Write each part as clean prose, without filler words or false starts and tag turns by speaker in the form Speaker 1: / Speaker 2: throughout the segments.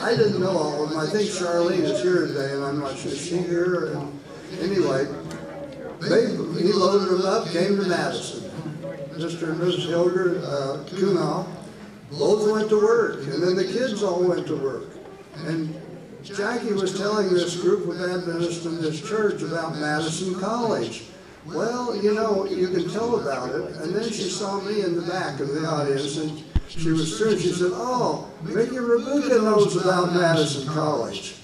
Speaker 1: I didn't know all of them. I think Charlene is here today, and I'm not sure. Is she here? And anyway, he loaded them up, came to Madison. Mr. and Mrs. Hilger Kunow both went to work, and then the kids all went to work. And Jackie was telling this group of Adventists in this church about Madison College. Well, you know, you can tell about it. And then she saw me in the back of the audience, and she was through. She said, "Oh, Mickey Rabuka knows about Madison College."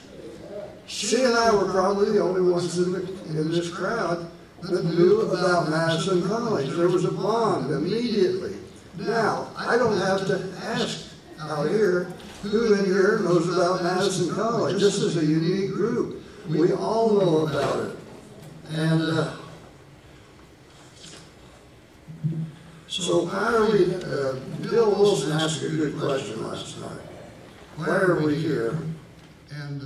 Speaker 1: She and I were probably the only ones in this crowd that knew about Madison College. There was a bond immediately. Now, I don't have to ask out here who in here knows about Madison College. This is a unique group. We all know about it. And so why are we, Bill Wilson asked a good question last night. Why are we here?
Speaker 2: And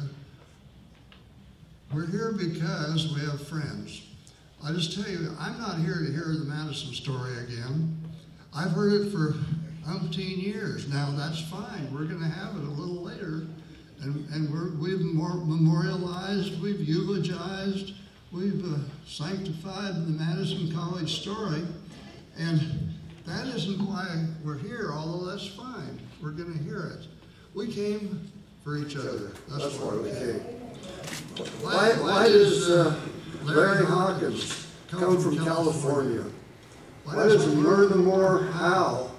Speaker 2: we're here because we have friends. I just tell you, I'm not here to hear the Madison story again. I've heard it for umpteen years. Now that's fine. We're going to have it a little later. And we've memorialized, we've eulogized, we've sanctified the Madison College story. And that isn't why we're here, although that's fine. We're going to hear it. We came for each other.
Speaker 1: That's why we came. Why does Larry Hawkins come from California? Why does Murthamore Howe,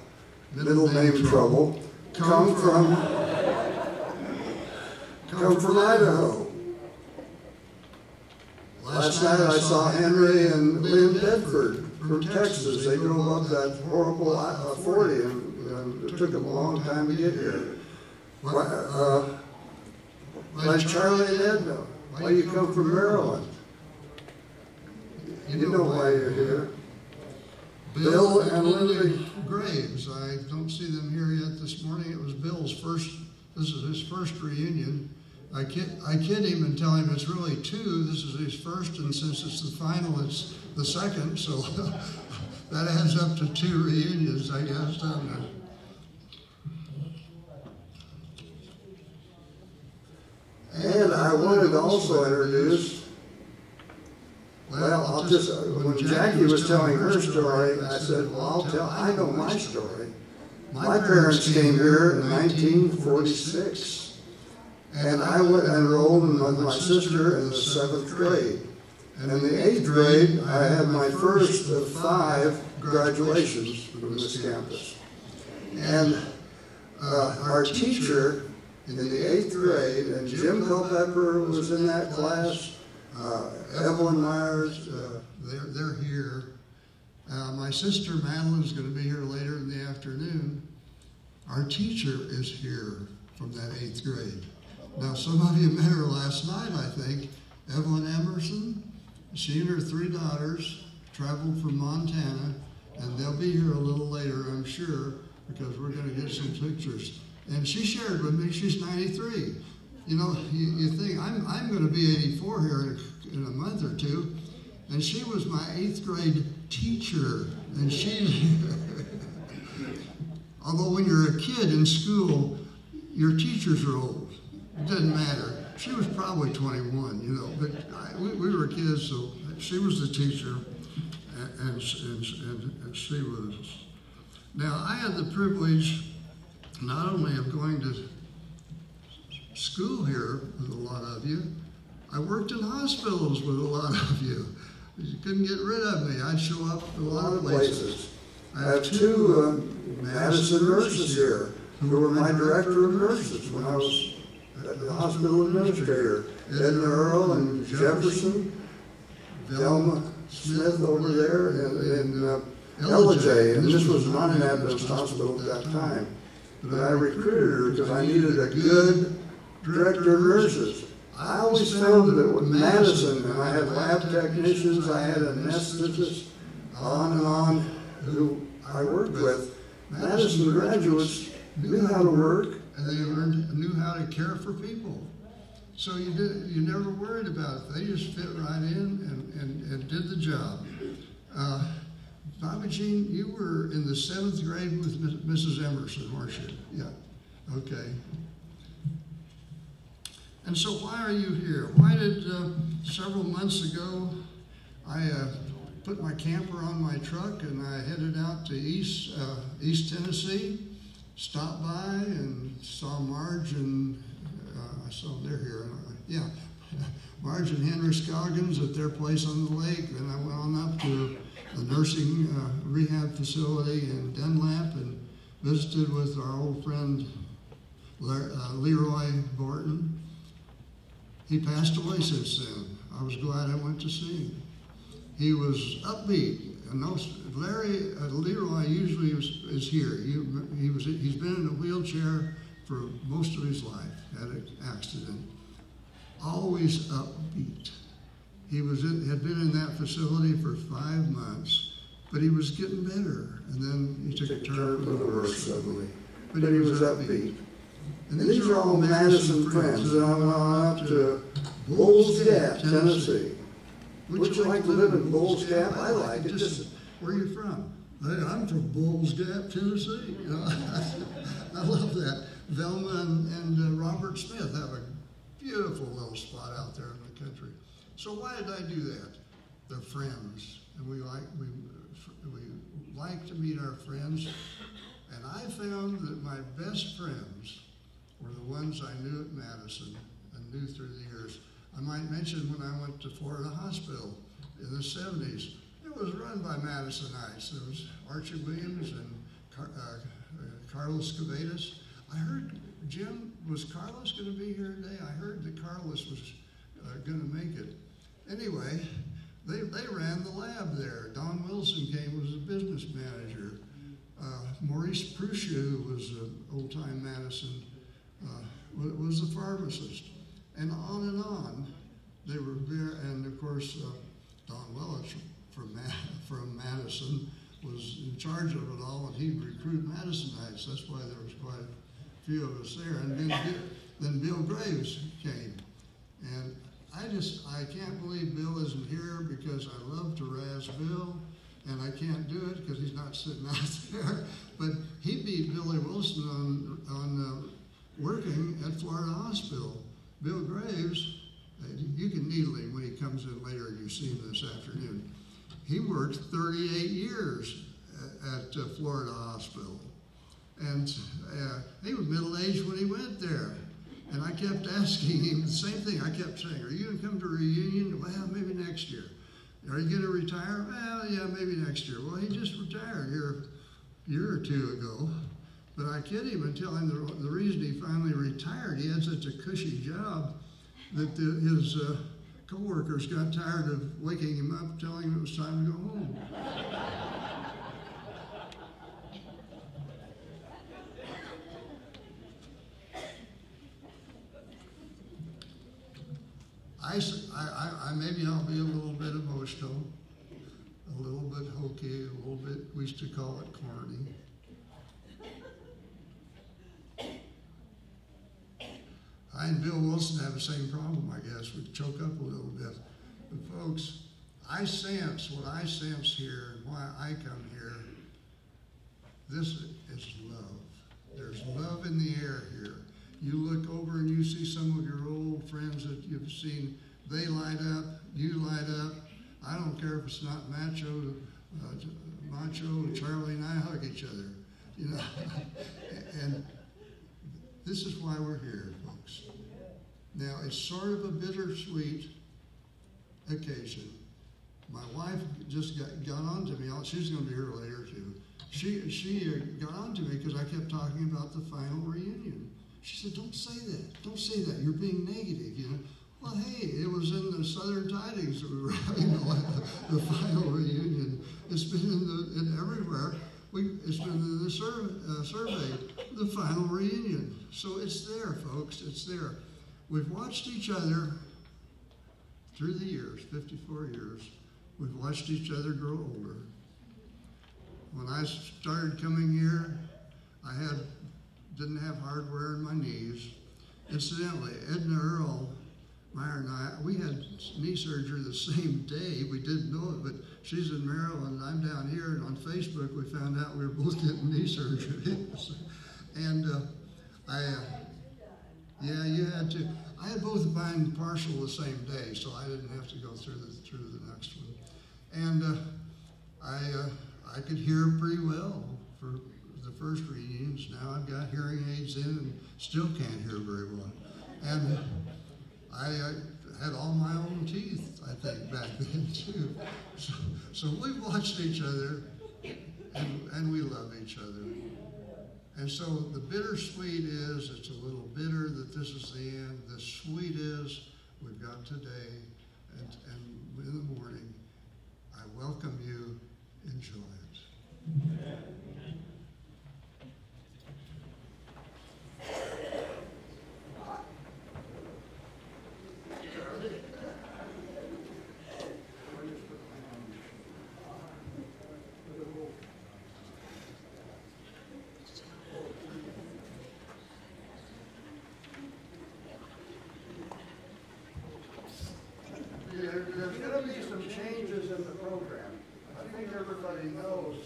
Speaker 1: middle name trouble, come from Idaho? Last night I saw Henry and Lynn Bedford from Texas. They drove up that horrible 40, and it took them a long time to get here. Why Charlie and Edna? Why you come from Maryland? You know why you're here. Bill and Linda
Speaker 2: Graves. I don't see them here yet this morning. It was Bill's first, this is his first reunion. I kid him and tell him it's really two. This is his first, and since it's the final, it's the second. So that adds up to 2 reunions, I guess, doesn't it?
Speaker 1: And I wanted to also introduce, well, when Jackie was telling her story, I said, well, I know my story. My parents came here in 1946. And I went enrolled with my sister in the 7th grade. And in the 8th grade, I had my first of 5 graduations from this campus. And our teacher in the 8th grade, and Jim Culpepper was in that class, Evelyn Myers.
Speaker 2: They're here. My sister Madeline's going to be here later in the afternoon. Our teacher is here from that 8th grade. Now, some of you met her last night, I think. Evelyn Emerson. She and her 3 daughters traveled from Montana, and they'll be here a little later, I'm sure, because we're going to get some pictures. And she shared with me she's 93. You know, you think, I'm going to be 84 here in a month or 2, and she was my 8th grade teacher. And she, although when you're a kid in school, your teachers are old. It doesn't matter. She was probably 21, you know, but we were kids, so she was the teacher, and she was. Now, I had the privilege not only of going to school here with a lot of you, I worked in hospitals with a lot of you. You couldn't get rid of me. I'd show up a lot of places.
Speaker 1: I have 2 Madison nurses here who were my director of nurses when I was the hospital administrator. Edna Earl and Jefferson, Velma Smith over there, and Ella J. And this was not an Adventist hospital at that time. But I recruited her because I needed a good director of nurses. I always found that with Madison, and I had lab technicians, I had anesthetists, on and on, who I worked with. Madison graduates knew how to work,
Speaker 2: and they knew how to care for people. So you never worried about it. They just fit right in and did the job. Bobby Jean, you were in the 7th grade with Mrs. Emerson, weren't you? Yeah, okay. And so why are you here? Why did several months ago I put my camper on my truck and I headed out to East Tennessee, stopped by and saw Marge and I saw them, they're here. Yeah, Marge and Henry Scoggins at their place on the lake. Then I went on up to the nursing rehab facility in Dunlap and visited with our old friend Leroy Borton. He passed away since then. I was glad I went to see him. He was upbeat. Leroy usually is here. He's been in a wheelchair for most of his life, had an accident. Always upbeat. He had been in that facility for 5 months, but he was getting better. And then he took a turn for the worse suddenly. But he was upbeat. And these are all Madison friends. And I went on up to Bulls Gap, Tennessee. Would you like to live in Bulls Gap? I like it. Just, where are you from? Hey, I'm from Bulls Gap, Tennessee. You know, I love that. Velma and Robert Smith have a beautiful little spot out there in the country. So why did I do that? They're friends, and we like to meet our friends. And I found that my best friends were the ones I knew at Madison and knew through the years. I might mention when I went to Florida Hospital in the 70s, it was run by Madisonites. There was Archie Williams and Carlos Cavadas. I heard, Jim, was Carlos going to be here today? I heard that Carlos was going to make it. Anyway, they ran the lab there. Don Wilson came, was a business manager. Maurice Pruscia, who was an old-time Madison, was a pharmacist. And on. They were there, and of course, Don Wellich from Madison was in charge of it all, and he'd recruit Madisonites. That's why there was quite a few of us there. And then Bill Graves came. And I can't believe Bill isn't here because I love to razz Bill, and I can't do it because he's not sitting out there. But he beat Billy Wilson on working at Florida Hospital. Bill Graves, you can needle him when he comes in later and you see him this afternoon. He worked 38 years at Florida Hospital. And he was middle-aged when he went there. And I kept asking him the same thing. I kept saying, are you going to come to a reunion? Well, maybe next year. Are you going to retire? Well, yeah, maybe next year. Well, he just retired here a year or two ago. But I kid him and tell him the reason he finally retired, he had such a cushy job that his coworkers got tired of waking him up, telling him it was time to go home. Maybe I'll be a little bit emotional, a little bit hokey, a little bit, we used to call it corny. I and Bill Wilson have the same problem, I guess. We choke up a little bit. But folks, what I sense here and why I come here, this is love. There's love in the air here. You look over and you see some of your old friends that you've seen, they light up, you light up. I don't care if it's not Macho, Charlie and I hug each other, you know. And this is why we're here, folks. Now, it's sort of a bittersweet occasion. My wife just got on to me. She's going to be here later, too. She got on to me because I kept talking about the final reunion. She said, don't say that. Don't say that. You're being negative, you know. Well, hey, it was in the Southern Tidings that we were having the final reunion. It's been in everywhere. It's been in the survey, the final reunion. So it's there, folks. It's there. We've watched each other through the years, 54 years. We've watched each other grow older. When I started coming here, I didn't have hardware in my knees. Incidentally, Edna Earl Meyer and I, we had knee surgery the same day. We didn't know it, but she's in Maryland, I'm down here, and on Facebook we found out we were both getting knee surgery. And Yeah, you had to. I had both mine partial the same day, so I didn't have to go through the next one. And I could hear pretty well for the first readings. Now I've got hearing aids in and still can't hear very well. And I had all my own teeth, I think, back then too. So we watched each other, and we love each other. And so the bittersweet is, it's a little bitter that this is the end. The sweet is, we've got today, and in the morning, I welcome you, enjoy it.
Speaker 1: There's going to be some changes in the program. I think everybody knows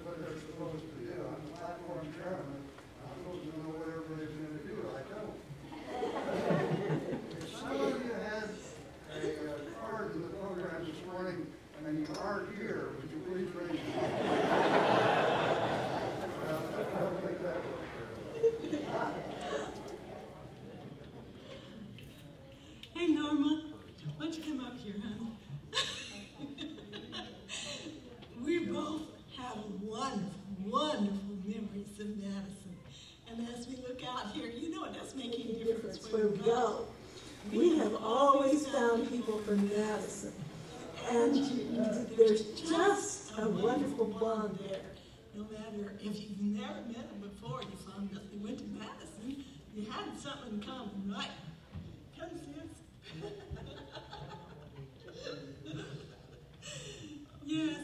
Speaker 1: what they're supposed to do. I'm the platform chairman. I'm supposed to know what everybody's going to do. I don't. If some of you had a card in the program this morning and you aren't here, would you please raise your hand? I don't think that was
Speaker 3: Hey, Norma. Why don't you come up here, honey? We both have wonderful, wonderful memories of Madison. And as we look out here, you know it does make a difference where we go. We have always found people from Madison. And there's just a wonderful bond there. No matter if you've never met them before, you found that they went to Madison, you had something in common, right? Come see us. Yes,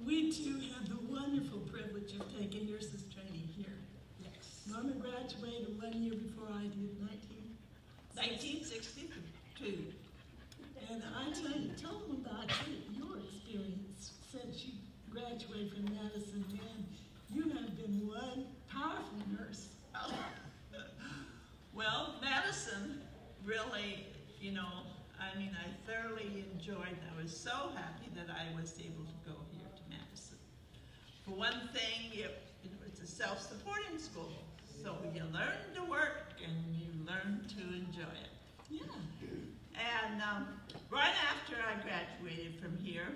Speaker 3: we too have the wonderful privilege of taking nurses training here. Yes. Norma graduated 1 year before I did, 1962. And I tell them about your experience since you graduated from Madison, and you have been one powerful nurse.
Speaker 4: Well, Madison really, I thoroughly enjoyed. I was so happy that I was able to go here to Madison. For one thing, it's a self-supporting school, so you learn to work and you learn to enjoy it.
Speaker 3: Yeah.
Speaker 4: And right after I graduated from here,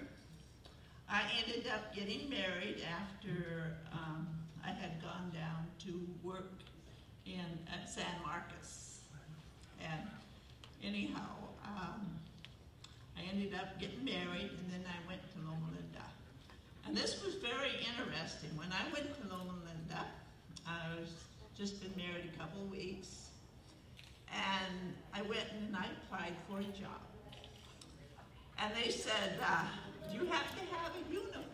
Speaker 4: I ended up getting married after I had gone down to work at San Marcos. And anyhow, I ended up getting married, and then I went to Loma Linda. And this was very interesting. When I went to Loma Linda, I was just been married a couple of weeks, and I went and I applied for a job. And they said, do you have to have a uniform?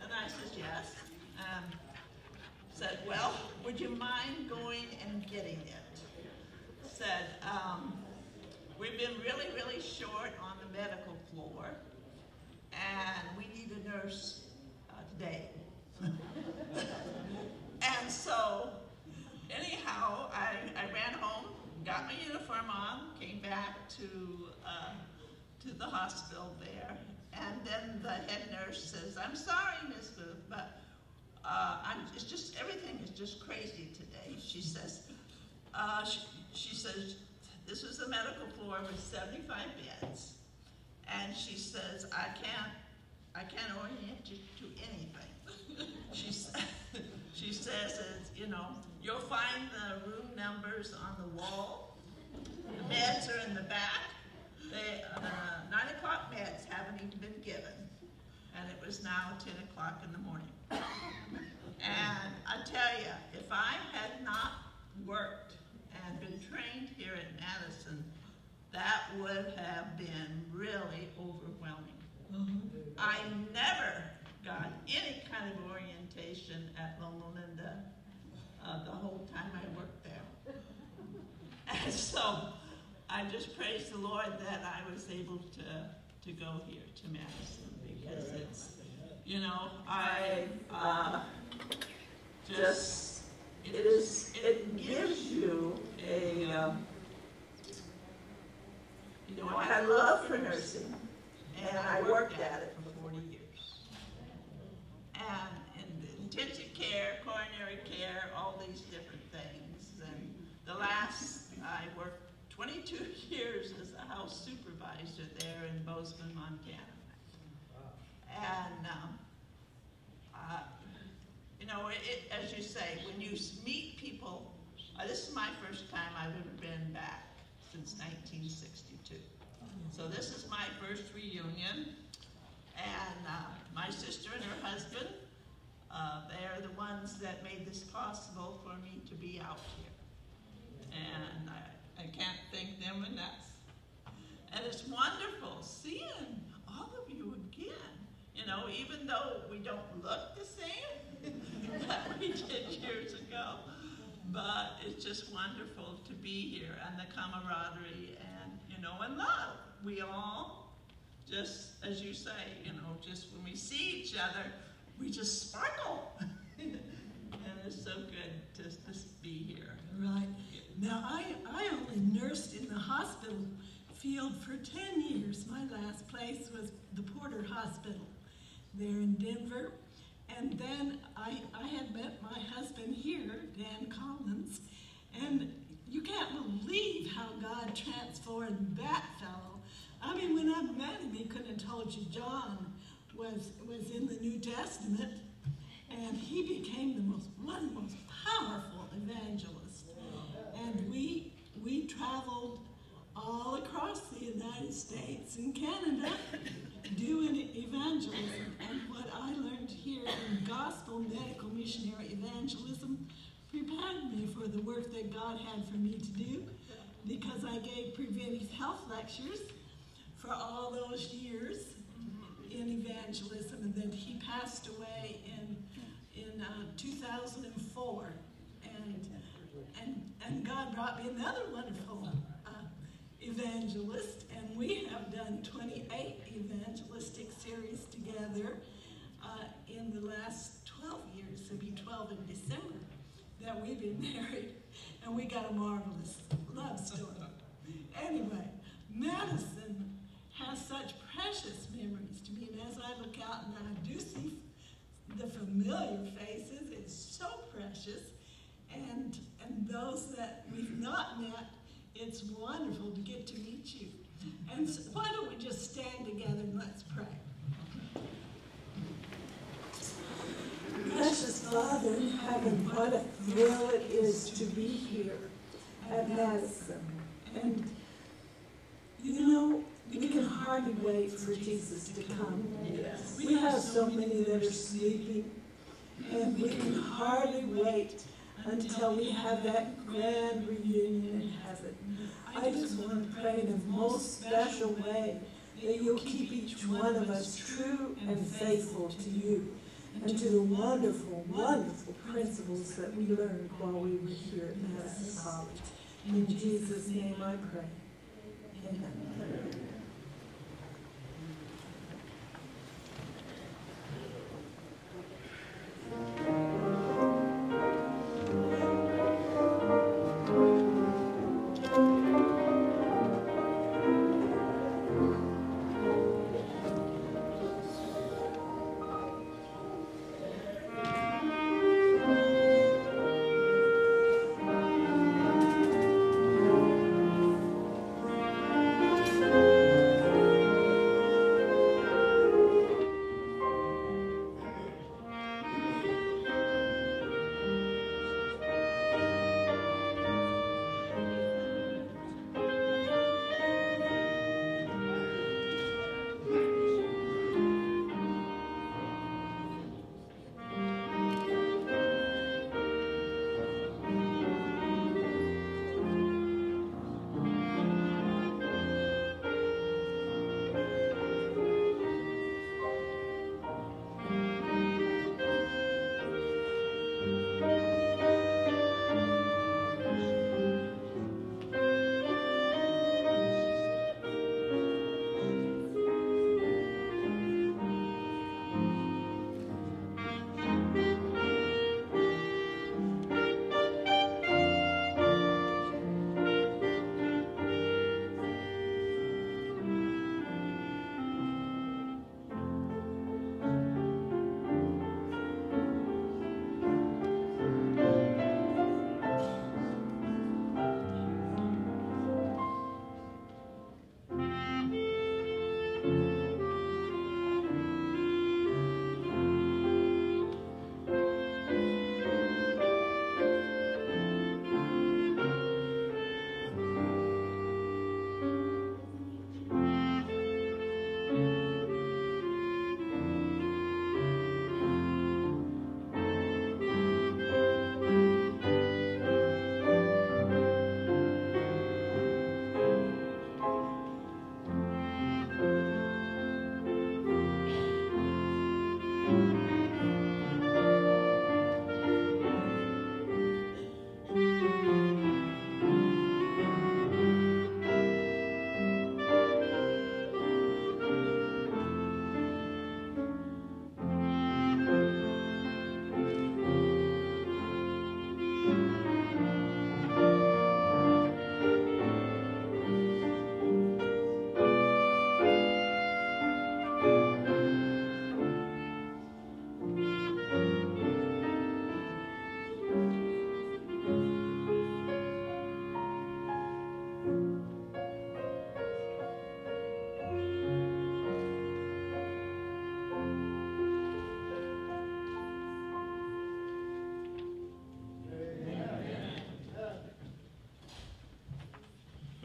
Speaker 4: And I said, yes. Said, well, would you mind going and getting it? Said, we've been really, really short on the medical floor, and we need a nurse today. And so, anyhow, I ran home, got my uniform on, came back to the hospital there, and then the head nurse says, I'm sorry, Miss Booth, but everything is just crazy today. She says, she says, this was the medical floor with 75 beds, and she says, I can't orient you to anything. She says, you'll find the room numbers on the wall. The beds are in the back. The 9 o'clock meds haven't even been given, and it was now 10 o'clock in the morning. And I tell you, if I had not worked and been trained here at Madison, that would have been really overwhelming.
Speaker 3: Mm-hmm.
Speaker 4: I never got any kind of orientation at Loma Linda the whole time I worked there. And so I just praise the Lord that I was able to go here to Madison, because it's, I just it gives you a, I had love for nursing, and I worked at it for 40 years. And in intensive care, coronary care, all these different things. And I worked 22 years as a house supervisor there in Bozeman, Montana. And, as you say, when you meet people, this is my first time I've ever been back since 1962. So this is my first reunion, and my sister and her husband, they are the ones that made this possible for me to be out here. And I can't thank them enough. And it's wonderful seeing all of you again. Even though we don't look the same that we did years ago, but it's just wonderful to be here, and the camaraderie and love. We all, just as you say, just when we see each other, we just sparkle. And it's so good to just be here.
Speaker 3: Right. Now, I only nursed in the hospital field for 10 years. My last place was the Porter Hospital there in Denver. And then I had met my husband here, Dan Collins, and you can't believe how God transformed that fellow. I mean, when I met him, he couldn't have told you John was in the New Testament, and he became one of the most powerful evangelists. And we traveled all across the United States and Canada doing evangelism. And what I learned here in gospel medical missionary evangelism prepared me for the work that God had for me to do, because I gave preventive health lectures for all those years in evangelism, and then he passed away in 2004, and God brought me another wonderful evangelist, and we have done 28 evangelistic series together in the last 12 years. It'll be 12 in December that we've been married, and we got a marvelous love story. Anyway, Madison has such precious memories to me, and as I look out and I do see the familiar faces, it's so precious, and those that we've not met, it's wonderful to get to meet you. And so why don't we just stand together and let's pray. Precious Father in heaven, what a thrill it is to be here at Madison. And we can hardly wait for Jesus to come. Yes. We have so many that are sleeping, and we can hardly wait until we have that grand reunion in heaven. I just want to pray in a most special way that you'll keep each one of us true and faithful to you and to the wonderful, wonderful principles that we learned while we were here at Madison College. In Jesus' name I pray. Amen.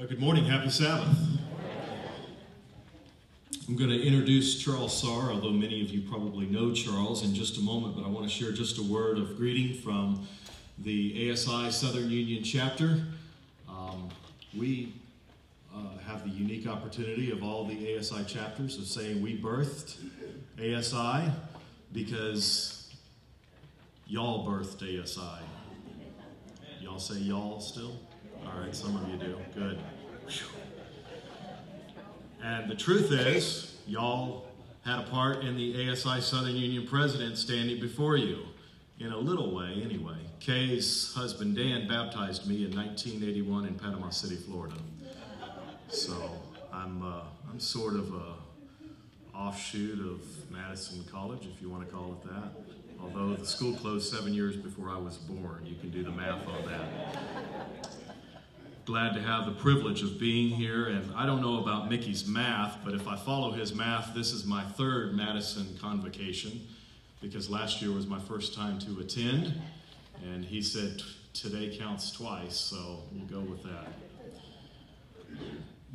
Speaker 5: Good morning, happy Sabbath. I'm going to introduce Charles Sarr, although many of you probably know Charles in just a moment, but I want to share just a word of greeting from the ASI Southern Union chapter. We have the unique opportunity of all the ASI chapters of saying we birthed ASI because y'all birthed ASI. Y'all say y'all still? All right, some of you do. Good. And the truth is, y'all had a part in the ASI Southern Union president standing before you, in a little way anyway. Kay's husband Dan baptized me in 1981 in Panama City, Florida. So I'm sort of a offshoot of Madison College, if you want to call it that. Although the school closed 7 years before I was born. You can do the math on that. Glad to have the privilege of being here, and I don't know about Mickey's math, but if I follow his math, this is my third Madison convocation, because last year was my first time to attend, and he said today counts twice, so we'll go with that.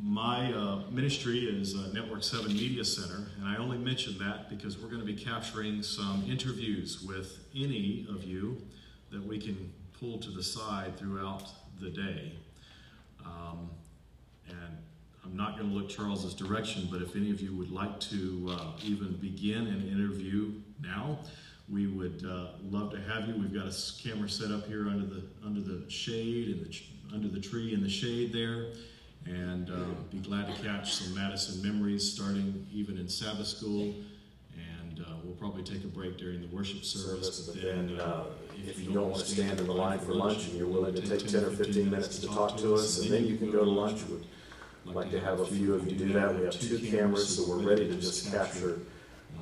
Speaker 5: My ministry is Network 7 Media Center, and I only mention that because we're going to be capturing some interviews with any of you that we can pull to the side throughout the day. And I'm not going to look Charles's direction, but if any of you would like to even begin an interview now, we would love to have you. We've got a camera set up here under the shade and under the tree in the shade there, and be glad to catch some Madison memories starting even in Sabbath school. And we'll probably take a break during the worship service, but then
Speaker 6: if you don't want to stand in the line for lunch and you're willing to take 10 or 15 minutes to talk to us, and then you can go to lunch. We'd like to have a few of you do that. We have 2 cameras, so we're ready to just capture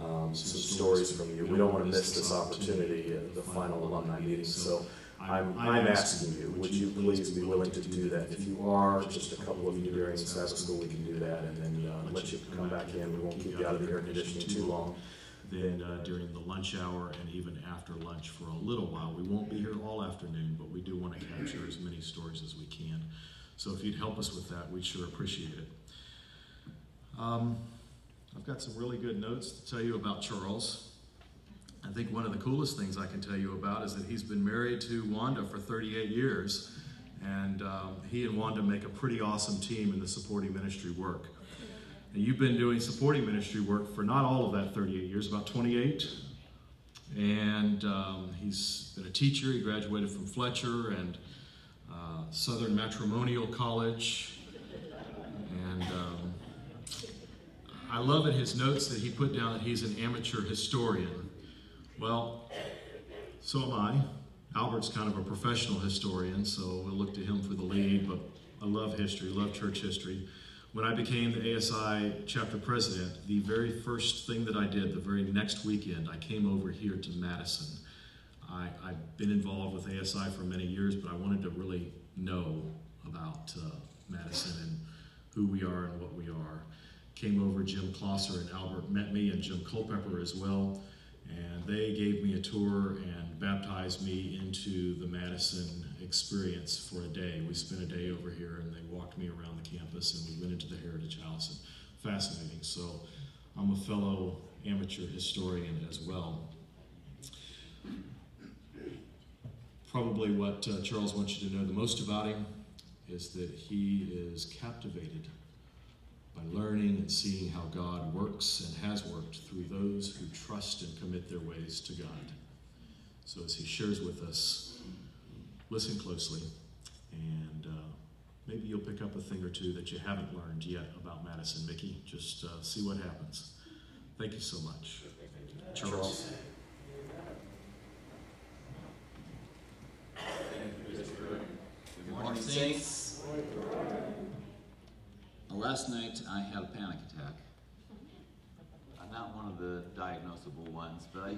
Speaker 6: some stories from you. We don't want to miss this opportunity at the final alumni meeting. So I'm asking you, would you please be willing to do that? If you are, just a couple of you during Sabbath school, we can do that, and then let you come back in. We won't keep you out of the air conditioning too long.
Speaker 5: Then during the lunch hour and even after lunch for a little while. We won't be here all afternoon, but we do want to capture as many stories as we can. So if you'd help us with that, we'd sure appreciate it. I've got some really good notes to tell you about Charles. I think one of the coolest things I can tell you about is that he's been married to Wanda for 38 years, and he and Wanda make a pretty awesome team in the supporting ministry work. And you've been doing supporting ministry work for not all of that 38 years, about 28. And he's been a teacher. He graduated from Fletcher and Southern Matrimonial College. And I love in his notes that he put down that he's an amateur historian. Well, so am I. Albert's kind of a professional historian, so we'll look to him for the lead, but I love history, love church history. When I became the ASI chapter president, the very first thing that I did, the very next weekend, I came over here to Madison. I've been involved with ASI for many years, but I wanted to really know about Madison and who we are and what we are. Came over, Jim Klosser and Albert met me, and Jim Culpepper as well, and they gave me a tour and baptized me into the Madison experience for a day. We spent a day over here, and they walked me around the campus, and we went into the Heritage House. And fascinating. So I'm a fellow amateur historian as well. Probably what Charles wants you to know the most about him is that he is captivated by learning and seeing how God works and has worked through those who trust and commit their ways to God. So as he shares with us, listen closely, and maybe you'll pick up a thing or two that you haven't learned yet about Madison. Mickey, just see what happens. Thank you so much. Charles.
Speaker 7: Good morning, saints. Last night I had a panic attack. Not one of the diagnosable ones, but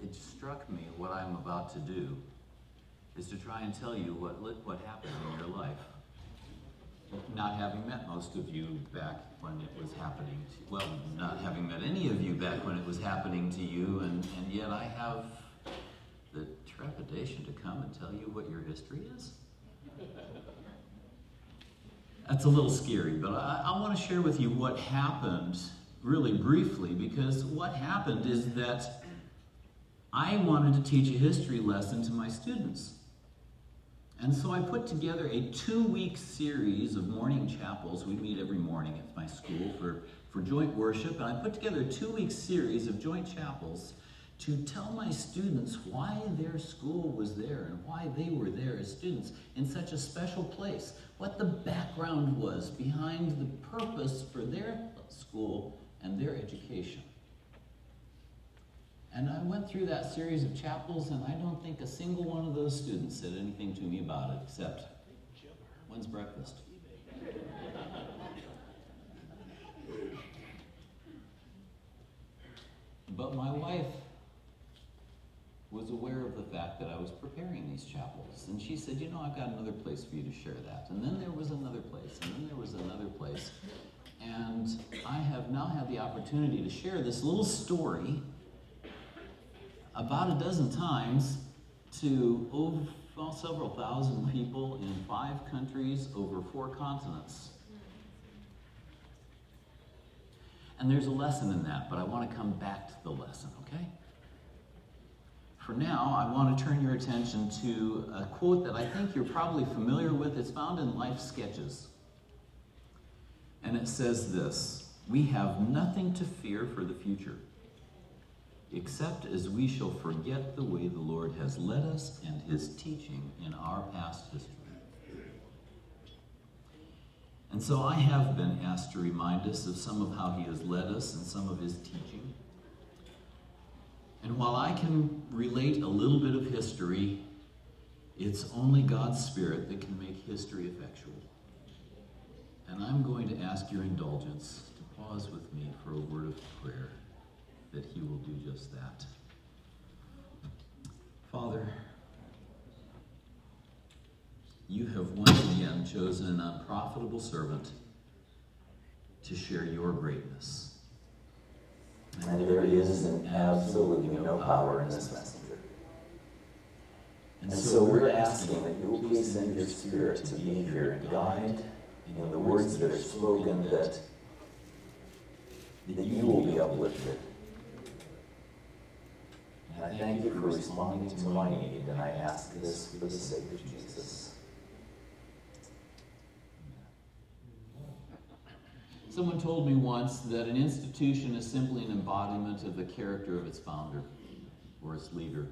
Speaker 7: it struck me what I'm about to do is to try and tell you what happened in your life. Not having met most of you back when it was happening to, well, not having met any of you back when it was happening to you, and yet I have the trepidation to come and tell you what your history is. That's a little scary, but I want to share with you what happened really briefly, because what happened is that I wanted to teach a history lesson to my students. And so I put together a 2-week series of morning chapels. We meet every morning at my school for joint worship, and I put together a 2-week series of joint chapels to tell my students why their school was there and why they were there as students in such a special place, what the background was behind the purpose for their school and their education. And I went through that series of chapels, and I don't think a single one of those students said anything to me about it, except, when's breakfast? But my wife was aware of the fact that I was preparing these chapels. And she said, you know, I've got another place for you to share that. And then there was another place, and then there was another place. And I have now had the opportunity to share this little story about a dozen times to several thousand people in 5 countries over 4 continents. And there's a lesson in that, but I want to come back to the lesson, okay? For now, I want to turn your attention to a quote that I think you're probably familiar with. It's found in Life Sketches. And it says this: "We have nothing to fear for the future, except as we shall forget the way the Lord has led us and his teaching in our past history." And so I have been asked to remind us of some of how he has led us and some of his teaching. And while I can relate a little bit of history, it's only God's Spirit that can make history effectual. And I'm going to ask your indulgence to pause with me for a word of prayer, that he will do just that. Father, you have once again chosen an unprofitable servant to share your greatness.
Speaker 8: And there is absolutely no power in this messenger. And so we're asking that you will please send your Spirit to be here and guide in the words that are spoken, that you will be uplifted. And I thank you for responding to my need, and I ask this for the sake of Jesus.
Speaker 7: Someone told me once that an institution is simply an embodiment of the character of its founder or its leader.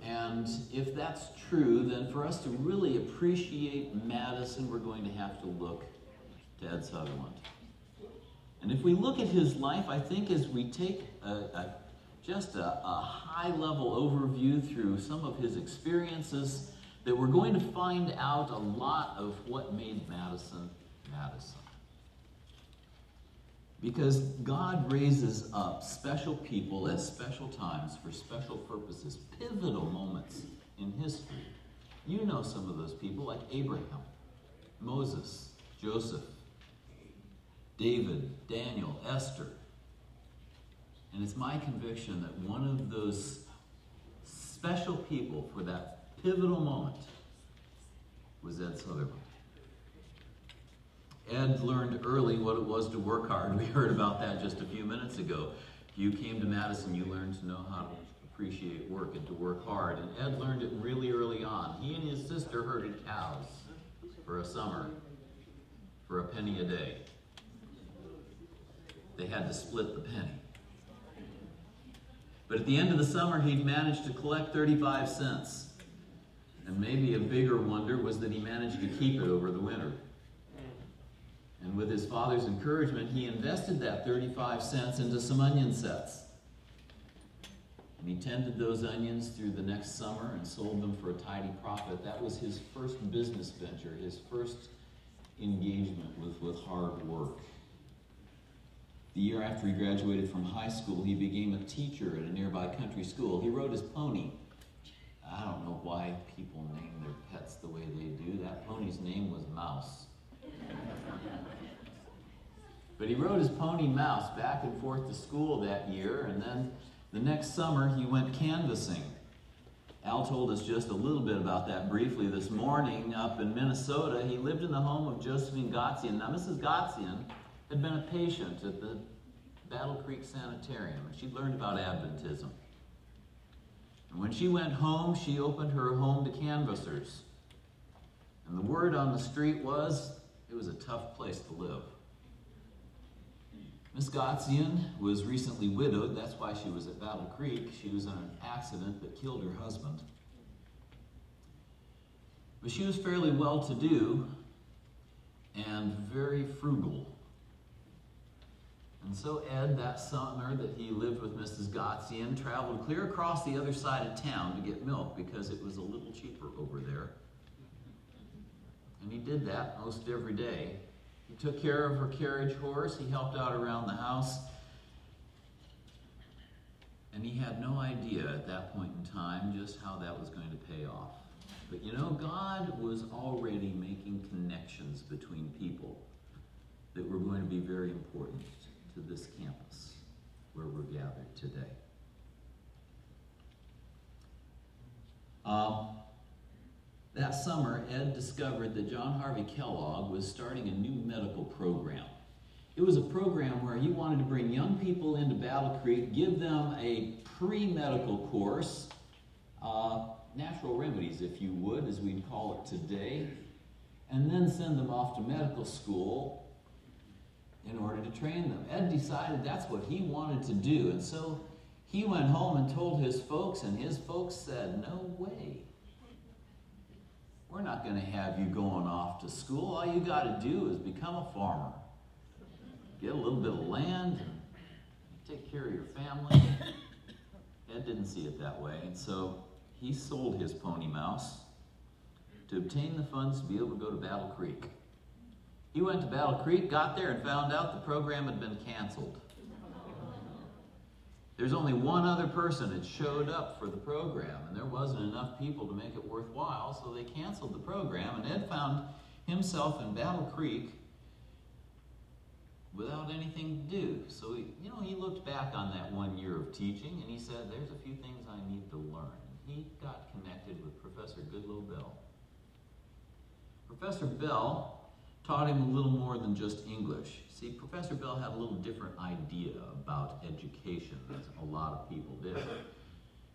Speaker 7: And if that's true, then for us to really appreciate Madison, we're going to have to look to Ed Sutherland. And if we look at his life, I think as we take just a high-level overview through some of his experiences, that we're going to find out a lot of what made Madison, Madison. Because God raises up special people at special times for special purposes, pivotal moments in history. You know some of those people, like Abraham, Moses, Joseph, David, Daniel, Esther. And it's my conviction that one of those special people for that pivotal moment was Ed Sutherland. Ed learned early what it was to work hard. We heard about that just a few minutes ago. If you came to Madison, you learned to know how to appreciate work and to work hard. And Ed learned it really early on. He and his sister herded cows for a summer for a penny a day. They had to split the penny. But at the end of the summer, he'd managed to collect 35 cents. And maybe a bigger wonder was that he managed to keep it over the winter. And with his father's encouragement, he invested that 35 cents into some onion sets. And he tended those onions through the next summer and sold them for a tidy profit. That was his first business venture, his first engagement with hard work. The year after he graduated from high school, he became a teacher at a nearby country school. He rode his pony. I don't know why people name their pets the way they do. That pony's name was Mouse. But he rode his pony Mouse back and forth to school that year, and then the next summer he went canvassing. Al told us just a little bit about that briefly this morning up in Minnesota. He lived in the home of Josephine Gotzian. Now, Mrs. Gotzian had been a patient at the Battle Creek Sanitarium, and she'd learned about Adventism. And when she went home, she opened her home to canvassers. And the word on the street was, it was a tough place to live. Miss Gotzian was recently widowed. That's why she was at Battle Creek. She was in an accident that killed her husband. But she was fairly well-to-do and very frugal. And so Ed, that summer that he lived with Mrs. Gotzian, traveled clear across the other side of town to get milk because it was a little cheaper over there. And he did that most every day. He took care of her carriage horse. He helped out around the house. And he had no idea at that point in time just how that was going to pay off. But you know, God was already making connections between people that were going to be very important to this campus where we're gathered today. That summer, Ed discovered that John Harvey Kellogg was starting a new medical program. It was a program where he wanted to bring young people into Battle Creek, give them a pre-medical course, natural remedies, if you would, as we'd call it today, and then send them off to medical school in order to train them. Ed decided that's what he wanted to do, and so he went home and told his folks, and his folks said, "No way. We're not going to have you going off to school. All you got to do is become a farmer. Get a little bit of land and take care of your family." Ed didn't see it that way, and so he sold his pony mouse to obtain the funds to be able to go to Battle Creek. He went to Battle Creek, got there, and found out the program had been canceled. There's only one other person that showed up for the program, and there wasn't enough people to make it worthwhile, so they canceled the program, and Ed found himself in Battle Creek without anything to do. So he looked back on that 1 year of teaching, and he said, there's a few things I need to learn. And he got connected with Professor Goodloe Bell. Professor Bell taught him a little more than just English. See, Professor Bell had a little different idea about education than a lot of people did.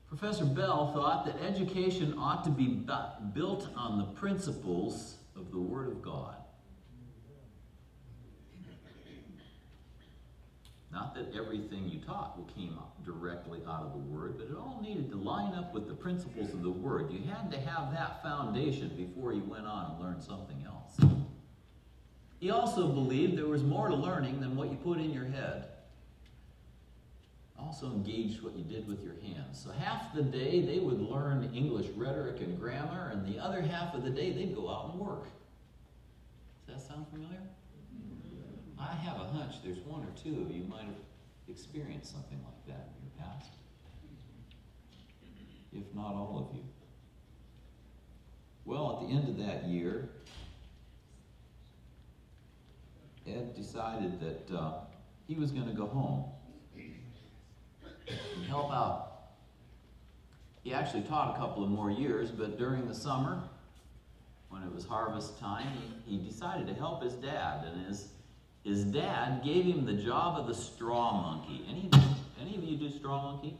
Speaker 7: Professor Bell thought that education ought to be built on the principles of the Word of God. Not that everything you taught came directly out of the Word, but it all needed to line up with the principles of the Word. You had to have that foundation before you went on and learned something else. He also believed there was more to learning than what you put in your head. Also engaged what you did with your hands. So half the day they would learn English rhetoric and grammar, and the other half of the day they'd go out and work. Does that sound familiar? I have a hunch there's one or two of you might have experienced something like that in your past. If not all of you. Well, at the end of that year, Ed decided that he was going to go home and help out. He actually taught a couple of more years, but during the summer, when it was harvest time, he decided to help his dad, and his dad gave him the job of the straw monkey. Any of you do straw monkey?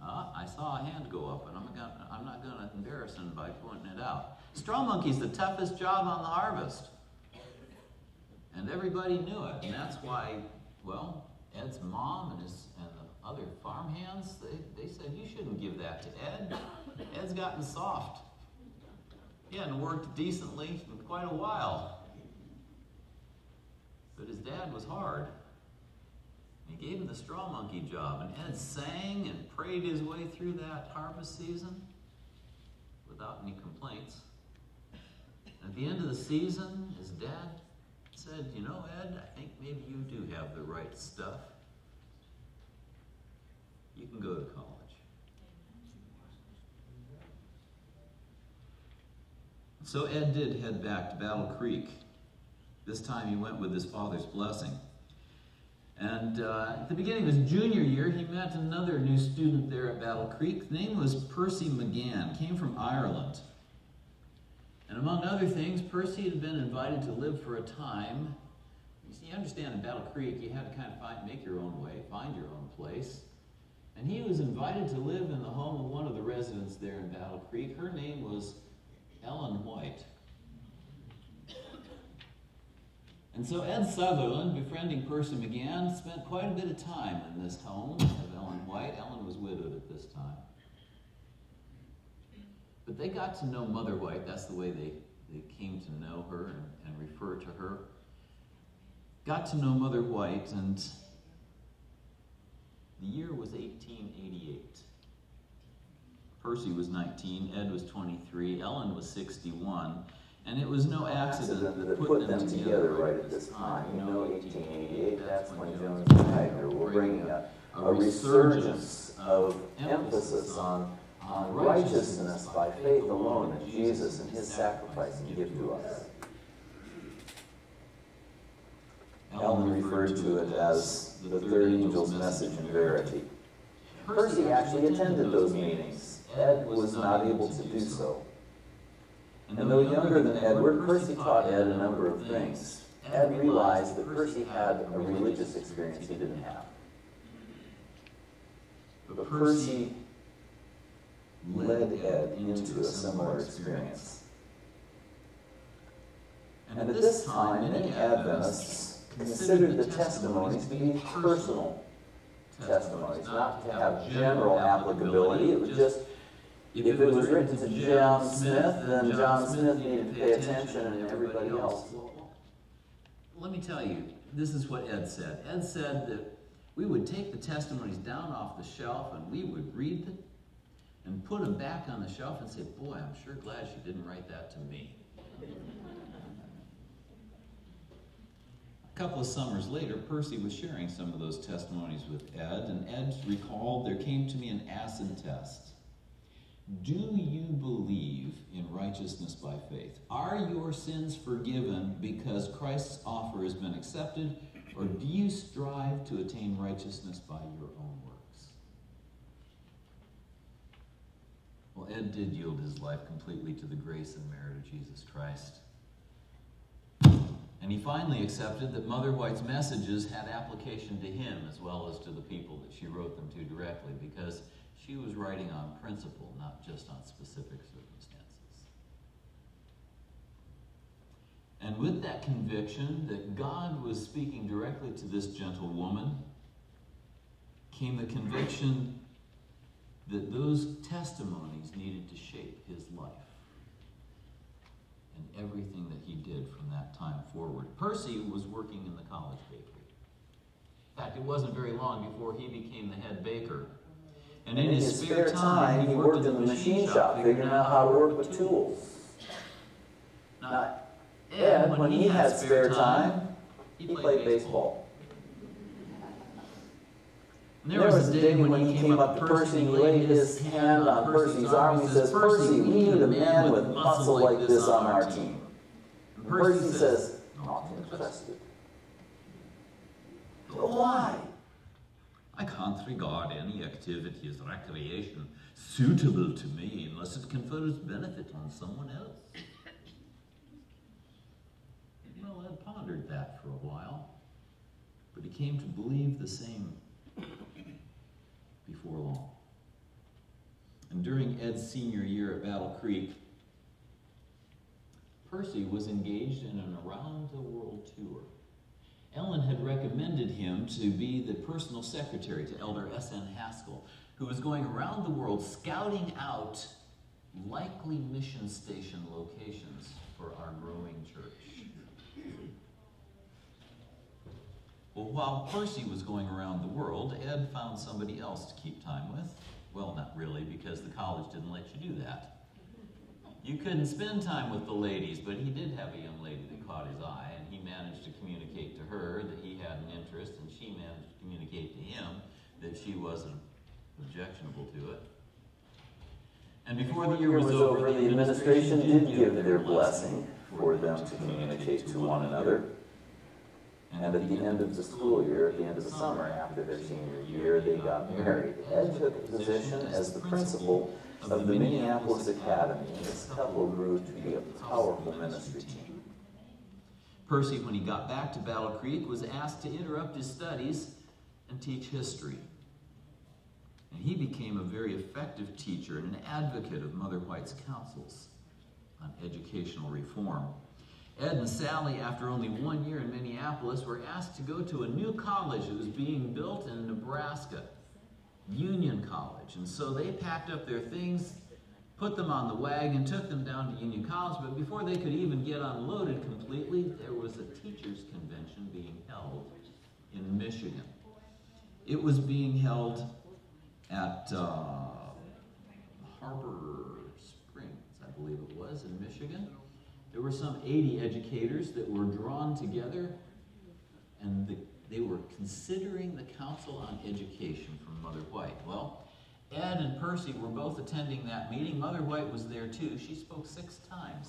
Speaker 7: I saw a hand go up, and I'm not going to embarrass him by pointing it out. Straw monkey's the toughest job on the harvest. And everybody knew it, and that's why, well, Ed's mom and the other farmhands, they said, you shouldn't give that to Ed. Ed's gotten soft. He hadn't worked decently in quite a while. But his dad was hard. He gave him the straw monkey job, and Ed sang and prayed his way through that harvest season without any complaints. And at the end of the season, his dad said, you know, Ed, I think maybe you do have the right stuff. You can go to college. So Ed did head back to Battle Creek. This time he went with his father's blessing. And at the beginning of his junior year, he met another new student there at Battle Creek. His name was Percy McGann, came from Ireland. And among other things, Percy had been invited to live for a time. You see, you understand in Battle Creek, you had to kind of make your own way, find your own place. And he was invited to live in the home of one of the residents there in Battle Creek. Her name was Ellen White. And so Ed Sutherland, befriending Percy McGann, spent quite a bit of time in this home of Ellen White. Ellen was widowed at this time. But they got to know Mother White. That's the way they came to know her and refer to her. Got to know Mother White, and the year was 1888. Percy was 19, Ed was 23, Ellen was 61. And it was no accident that put them together right at this time.
Speaker 8: You know, 1888, that's when Jones and Wagner were bringing a resurgence of emphasis on righteousness by faith alone in Jesus and his sacrifice and gift to us. Ellen referred to it as the third angel's message in verity. Percy actually attended those meetings. Ed was not able to do so. And though younger than Edward, Percy taught Ed a number of things. Ed realized that Percy had a religious experience he didn't have. But Percy led Ed into a similar experience. And at this time, many Adventists considered the testimonies to be personal testimonies, not to have general applicability. It was just, if it was written to John Smith, then John Smith needed to pay attention and everybody else.
Speaker 7: Let me tell you, this is what Ed said. Ed said that we would take the testimonies down off the shelf and we would read them and put them back on the shelf and say, boy, I'm sure glad she didn't write that to me. A couple of summers later, Percy was sharing some of those testimonies with Ed, and Ed recalled, there came to me an acid test. Do you believe in righteousness by faith? Are your sins forgiven because Christ's offer has been accepted, or do you strive to attain righteousness by your own works? Well, Ed did yield his life completely to the grace and merit of Jesus Christ. And he finally accepted that Mother White's messages had application to him as well as to the people that she wrote them to directly, because she was writing on principle, not just on specific circumstances. And with that conviction that God was speaking directly to this gentle woman, came the conviction that those testimonies needed to shape his life and everything that he did from that time forward. Percy was working in the college bakery. In fact, it wasn't very long before he became the head baker. And in his spare time, he worked in the machine shop, figuring out how to work with tools. Now, Ed, when he had spare time, he played baseball. And there was a day when he came up to Percy and he laid his hand on Percy's arm and he says, Percy, we need a man with muscle like this on our team. And Percy says, not interested. But why? I can't regard any activity as recreation suitable to me unless it confers benefit on someone else. Well, Ed pondered that for a while, but he came to believe the same before long. And during Ed's senior year at Battle Creek, Percy was engaged in an around-the-world tour. Ellen had recommended him to be the personal secretary to Elder S.N. Haskell, who was going around the world scouting out likely mission station locations for our growing church. Well, while Percy was going around the world, Ed found somebody else to keep time with. Well, not really, because the college didn't let you do that. You couldn't spend time with the ladies, but he did have a young lady that caught his eye, and he managed to communicate to her that he had an interest, and she managed to communicate to him that she wasn't objectionable to it. And before the year was over, the administration did give their blessing for them to communicate to one another.
Speaker 8: And at the end of the school year, at the end of the summer, after their senior year, they got married. Ed took a position as the principal of the Minneapolis Academy, and this couple grew to be a powerful ministry team.
Speaker 7: Percy, when he got back to Battle Creek, was asked to interrupt his studies and teach history. And he became a very effective teacher and an advocate of Mother White's counsels on educational reform. Ed and Sally, after only 1 year in Minneapolis, were asked to go to a new college that was being built in Nebraska, Union College. And so they packed up their things, put them on the wagon, took them down to Union College, but before they could even get unloaded completely, there was a teachers' convention being held in Michigan. It was being held at Harbor Springs, I believe it was, in Michigan. There were some 80 educators that were drawn together, and they were considering the Council on Education from Mother White. Well, Ed and Percy were both attending that meeting. Mother White was there too. She spoke 6 times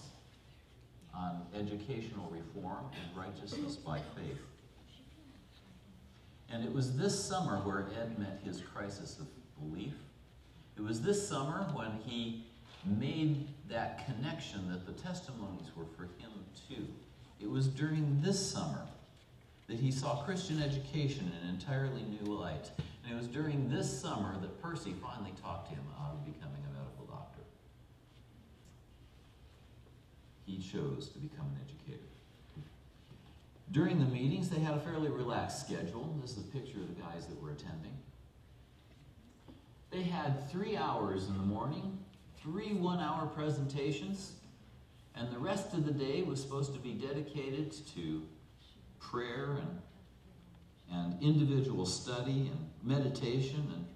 Speaker 7: on educational reform and righteousness by faith. And it was this summer where Ed met his crisis of belief. It was this summer when he made that connection that the testimonies were for him too. It was during this summer that he saw Christian education in an entirely new light. And it was during this summer that Percy finally talked him out of becoming a medical doctor. He chose to become an educator. During the meetings, they had a fairly relaxed schedule. This is a picture of the guys that were attending. They had 3 hours in the morning, 3 one-hour presentations, and the rest of the day was supposed to be dedicated to prayer and individual study and meditation.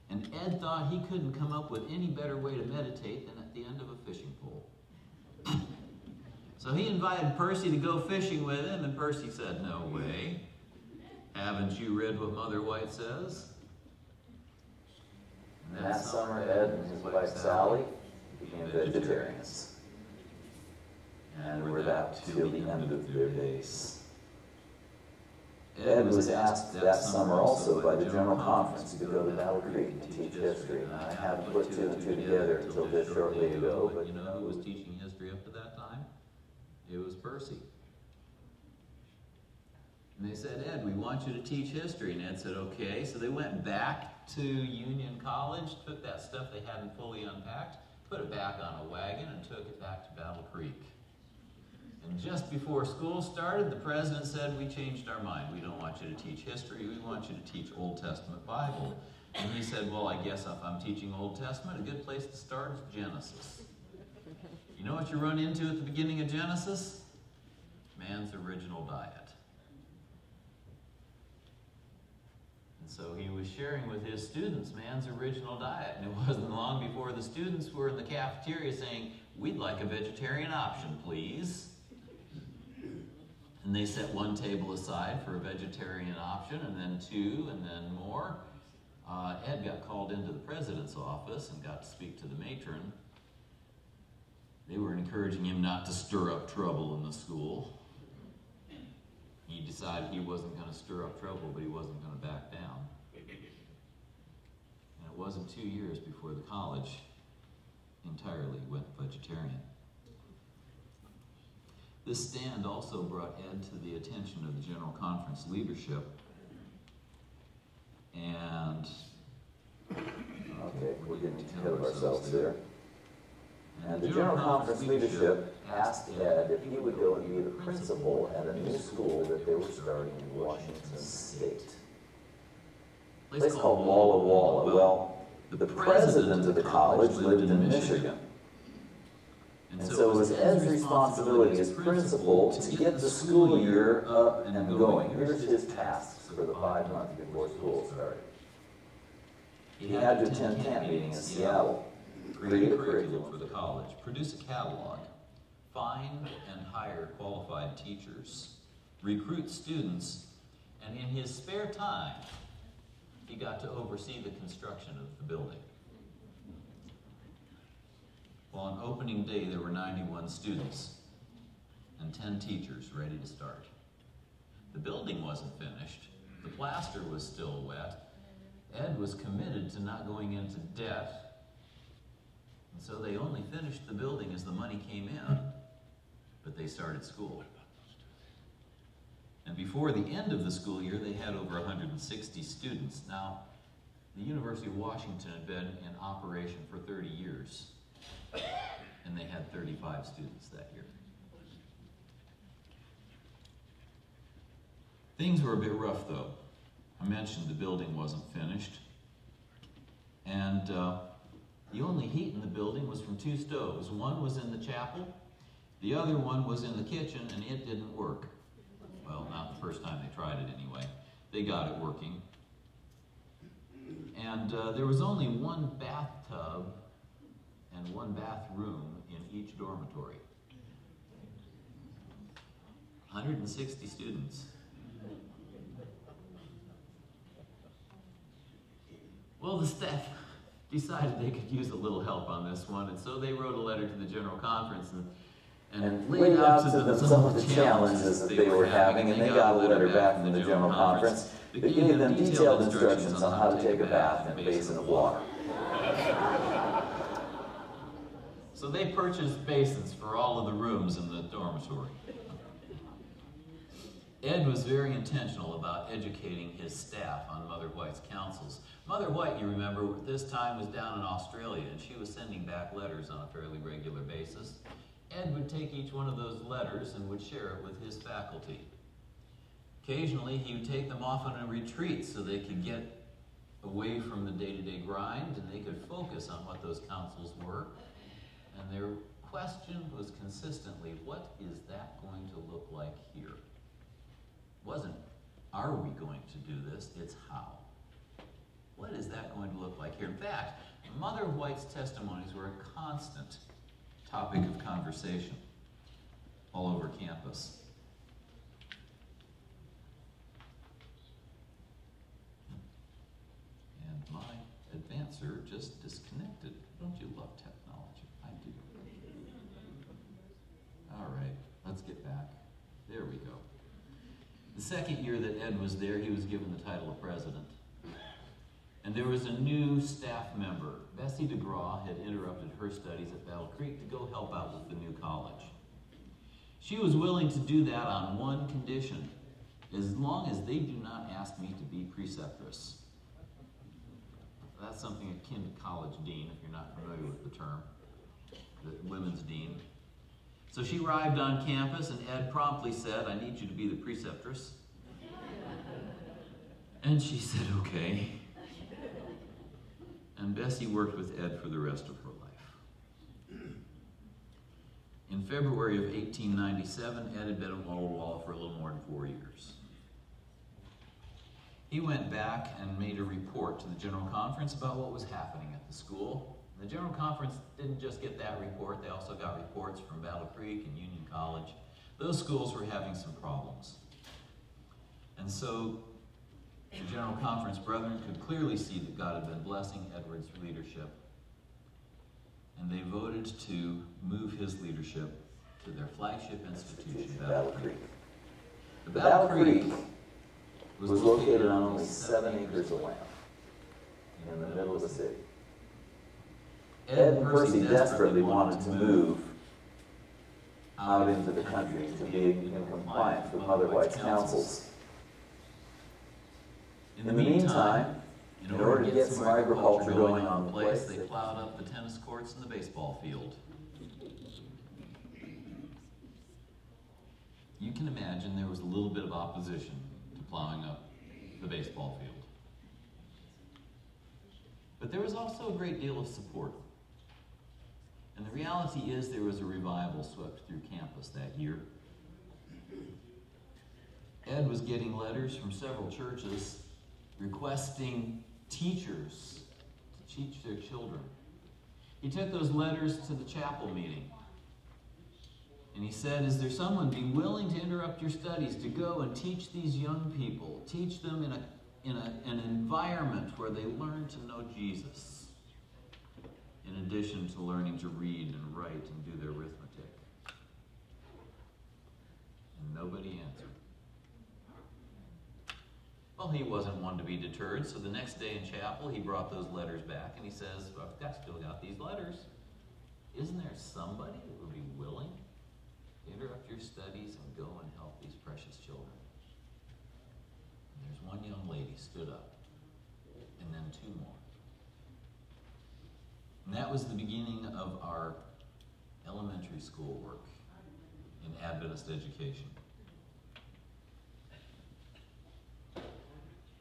Speaker 7: And Ed thought he couldn't come up with any better way to meditate than at the end of a fishing pole. So he invited Percy to go fishing with him, and Percy said, "No way. Haven't you read what Mother White says?"
Speaker 8: And that summer, Ed and his wife Sally became vegetarians. And were that till the end of their days. Ed was asked that summer also by the General Conference to go to Battle Creek to teach history. And I haven't put 2 and 2 together until just shortly ago. But
Speaker 7: you know who was teaching history up to that time? It was Percy. And they said, "Ed, we want you to teach history." And Ed said, "Okay." So they went back to Union College, took that stuff they hadn't fully unpacked, put it back on a wagon, and took it back to Battle Creek. And just before school started, the president said, "We changed our mind. We don't want you to teach history. We want you to teach Old Testament Bible." And he said, "Well, I guess if I'm teaching Old Testament, a good place to start is Genesis." You know what you run into at the beginning of Genesis? Man's original diet. And so he was sharing with his students man's original diet. And it wasn't long before the students were in the cafeteria saying, "We'd like a vegetarian option, please." And they set 1 table aside for a vegetarian option, and then 2, and then more. Ed got called into the president's office and got to speak to the matron. They were encouraging him not to stir up trouble in the school. He decided he wasn't going to stir up trouble, but he wasn't going to back down. And it wasn't 2 years before the college entirely went vegetarian. This stand also brought Ed to the attention of the General Conference leadership. And
Speaker 8: okay, we're getting ahead of ourselves there. And the General Conference leadership asked Ed if he would go and be the principal at a new school that they were starting in Washington State. A place called Walla Walla. Well, the president of the college lived in Michigan. And so it was Ed's responsibility as principal to get the school year up and going. Here's his tasks for the 5 months before school started. He had to attend camp meetings in Seattle, create a curriculum
Speaker 7: for the college, produce a catalog, find and hire qualified teachers, recruit students, and in his spare time, he got to oversee the construction of the building. Well, on opening day, there were 91 students and 10 teachers ready to start. The building wasn't finished. The plaster was still wet. Ed was committed to not going into debt. And so they only finished the building as the money came in, but they started school. And before the end of the school year, they had over 160 students. Now, the University of Washington had been in operation for 30 years, and they had 35 students that year. Things were a bit rough, though. I mentioned the building wasn't finished, and the only heat in the building was from 2 stoves. One was in the chapel, the other one was in the kitchen, and it didn't work. Well, not the first time they tried it anyway. They got it working. And there was only 1 bathtub and 1 bathroom in each dormitory. 160 students. Well, the staff decided they could use a little help on this one, and so they wrote a letter to the General Conference and
Speaker 8: laid out to them some of the challenges that they were having, and they got a letter back from the General Conference that gave them detailed instructions on how to take a bath in a basin of water.
Speaker 7: So they purchased basins for all of the rooms in the dormitory. Ed was very intentional about educating his staff on Mother White's counsels. Mother White, you remember, at this time was down in Australia, and she was sending back letters on a fairly regular basis. Ed would take each one of those letters and would share it with his faculty. Occasionally, he would take them off on a retreat so they could get away from the day-to-day grind and they could focus on what those counsels were. And their question was consistently, what is that going to look like here? It wasn't, are we going to do this? It's how. What is that going to look like here? In fact, Mother White's testimonies were a constant topic of conversation all over campus. And my advancer just disconnected. Don't you love technology? I do. All right, let's get back. There we go. The second year that Ed was there, he was given the title of president. And there was a new staff member. Bessie DeGraw had interrupted her studies at Battle Creek to go help out with the new college. She was willing to do that on one condition, as long as they do not ask me to be preceptress. That's something akin to college dean, if you're not familiar with the term, the women's dean. So she arrived on campus, and Ed promptly said, I need you to be the preceptress. And she said, okay. And Bessie worked with Ed for the rest of her life. In February of 1897, Ed had been at Walla for a little more than 4 years. He went back and made a report to the General Conference about what was happening at the school. The General Conference didn't just get that report, they also got reports from Battle Creek and Union College. Those schools were having some problems. And so the General Conference brethren could clearly see that God had been blessing Edward's leadership. And they voted to move his leadership to their flagship institution, Battle Creek. The Battle Creek was located on only 7 acres of land in the middle of the city. Ed and Percy desperately wanted to move out into the country to be in compliance with Mother White's counsels. In the meantime, in order to get some agriculture going on the place, they plowed up the tennis courts and the baseball field. You can imagine there was a little bit of opposition to plowing up the baseball field. But there was also a great deal of support. And the reality is there was a revival swept through campus that year. Ed was getting letters from several churches requesting teachers to teach their children. He took those letters to the chapel meeting. And he said, is there someone be willing to interrupt your studies to go and teach these young people, teach them in an environment where they learn to know Jesus, in addition to learning to read and write and do their arithmetic? And nobody answered. Well, he wasn't one to be deterred, so the next day in chapel, he brought those letters back, and he says, well, I've still got these letters. Isn't there somebody that would be willing to interrupt your studies and go and help these precious children? And there's one young lady stood up, and then two more. And that was the beginning of our elementary school work in Adventist education.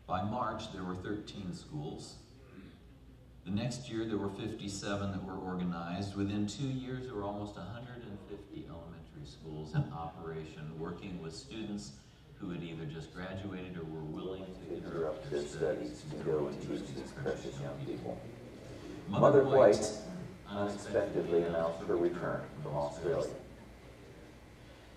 Speaker 7: By March, there were 13 schools. The next year, there were 57 that were organized. Within 2 years, there were almost 150 elementary schools in operation, working with students who had either just graduated or were willing to interrupt their studies
Speaker 8: to go and teach these precious young people. Mother White unexpectedly announced her return from Australia.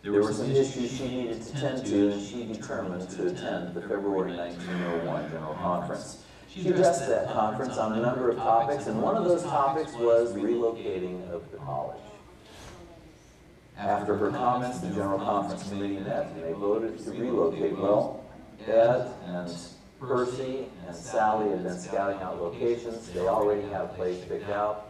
Speaker 8: There were some issues she needed to tend to, and she determined to attend the February 1901 General Conference. She addressed that conference on a number of topics, and one of those topics was relocating of the college. After her comments, the General Conference committee met, and they voted to relocate. Well, Ed and Percy and Sally had been scouting out locations. They already had a place picked out.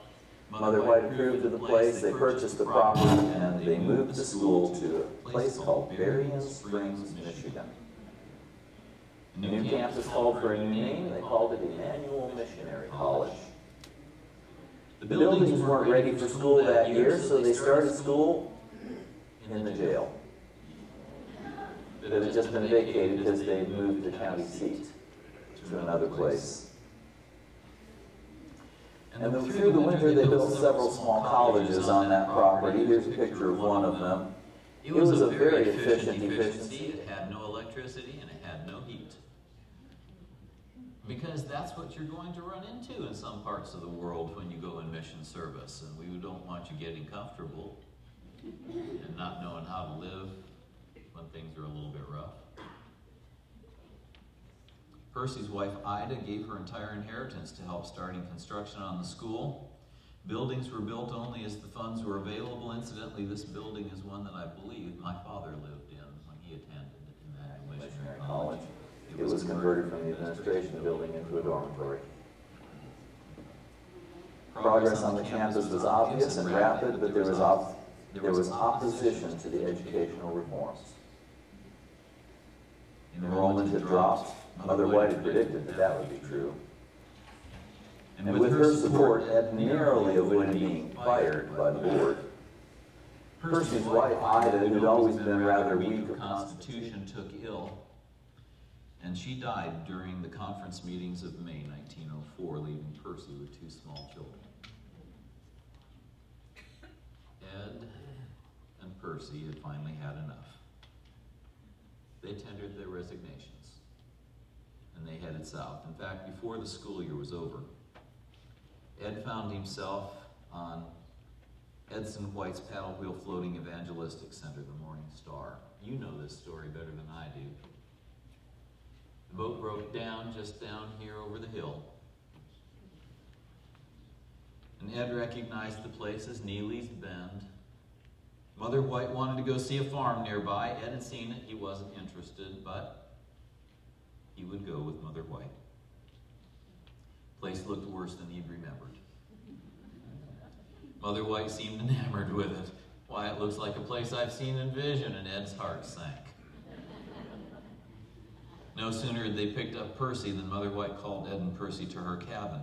Speaker 8: Mother White approved of the place. They purchased the property, and they moved the school to a place called Berrien Springs, Michigan. The new campus called for a new name. They called it Emmanuel Missionary College. The buildings weren't ready for school that year, so they started school in the jail. It had just been vacated because they moved the county seat to another place. And then through the winter, they built several small colleges on that property. Here's a picture of one of them. It was a very efficient efficiency.
Speaker 7: It had no electricity and it had no heat. Because that's what you're going to run into in some parts of the world when you go in mission service. And we don't want you getting comfortable and not knowing how to live when things are a little bit rough. Percy's wife, Ida, gave her entire inheritance to help starting construction on the school. Buildings were built only as the funds were available. Incidentally, this building is one that I believe my father lived in when he attended Emmanuel Missionary College.
Speaker 8: It was converted from the administration building into a dormitory. Progress on the campus was obvious and rapid, but there was opposition to the educational reforms. Enrollment had dropped. Mother White had predicted that that would be true. And with her support, Ed narrowly avoided being fired by the board. Percy's wife, Ida, who'd always been rather weak of
Speaker 7: constitution, took ill, and she died during the conference meetings of May 1904, leaving Percy with two small children. Ed and Percy had finally had enough. They tendered their resignations, and they headed south. In fact, before the school year was over, Ed found himself on Edson White's paddle wheel floating evangelistic center, the Morning Star. You know this story better than I do. The boat broke down just down here over the hill. And Ed recognized the place as Neely's Bend. Mother White wanted to go see a farm nearby. Ed had seen it. He wasn't interested, but he would go with Mother White. The place looked worse than he'd remembered. Mother White seemed enamored with it. Why, it looks like a place I've seen in vision, and Ed's heart sank. No sooner had they picked up Percy than Mother White called Ed and Percy to her cabin.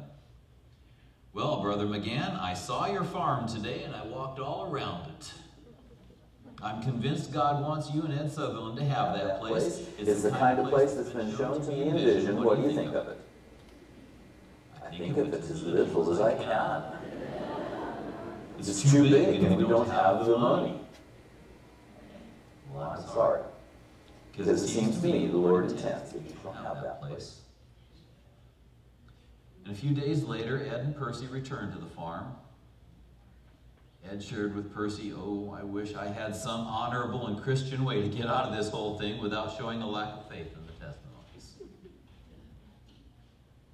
Speaker 7: Well, Brother McGann, I saw your farm today, and I walked all around it. I'm convinced God wants you and Ed Sutherland to have that place.
Speaker 8: It's the kind of place that's been shown to me in vision. What do you think of it? I think of it as little as I can. It's too big and we don't have the money. Well, I'm sorry. Because it seems to me the Lord intends that you shall have that place.
Speaker 7: And a few days later, Ed and Percy returned to the farm. Ed shared with Percy, oh, I wish I had some honorable and Christian way to get out of this whole thing without showing a lack of faith in the testimonies.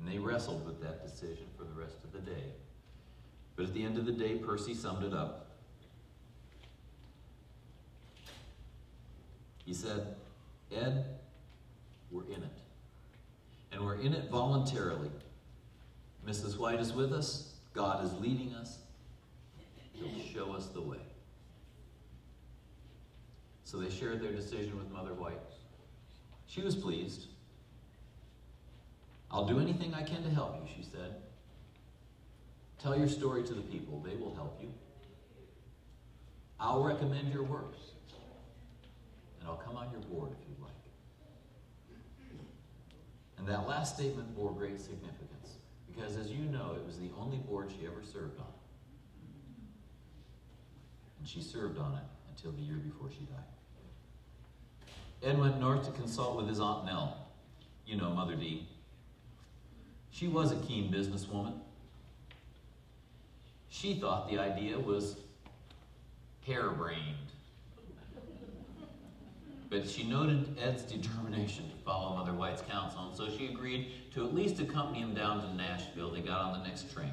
Speaker 7: And they wrestled with that decision for the rest of the day. But at the end of the day, Percy summed it up. He said, Ed, we're in it. And we're in it voluntarily. Mrs. White is with us. God is leading us. He'll show us the way. So they shared their decision with Mother White. She was pleased. I'll do anything I can to help you, she said. Tell your story to the people. They will help you. I'll recommend your works. And I'll come on your board if you'd like. And that last statement bore great significance. Because as you know, it was the only board she ever served on. And she served on it until the year before she died. Ed went north to consult with his Aunt Nell. You know, Mother D. She was a keen businesswoman. She thought the idea was harebrained. But she noted Ed's determination to follow Mother White's counsel, and so she agreed to at least accompany him down to Nashville. They got on the next train.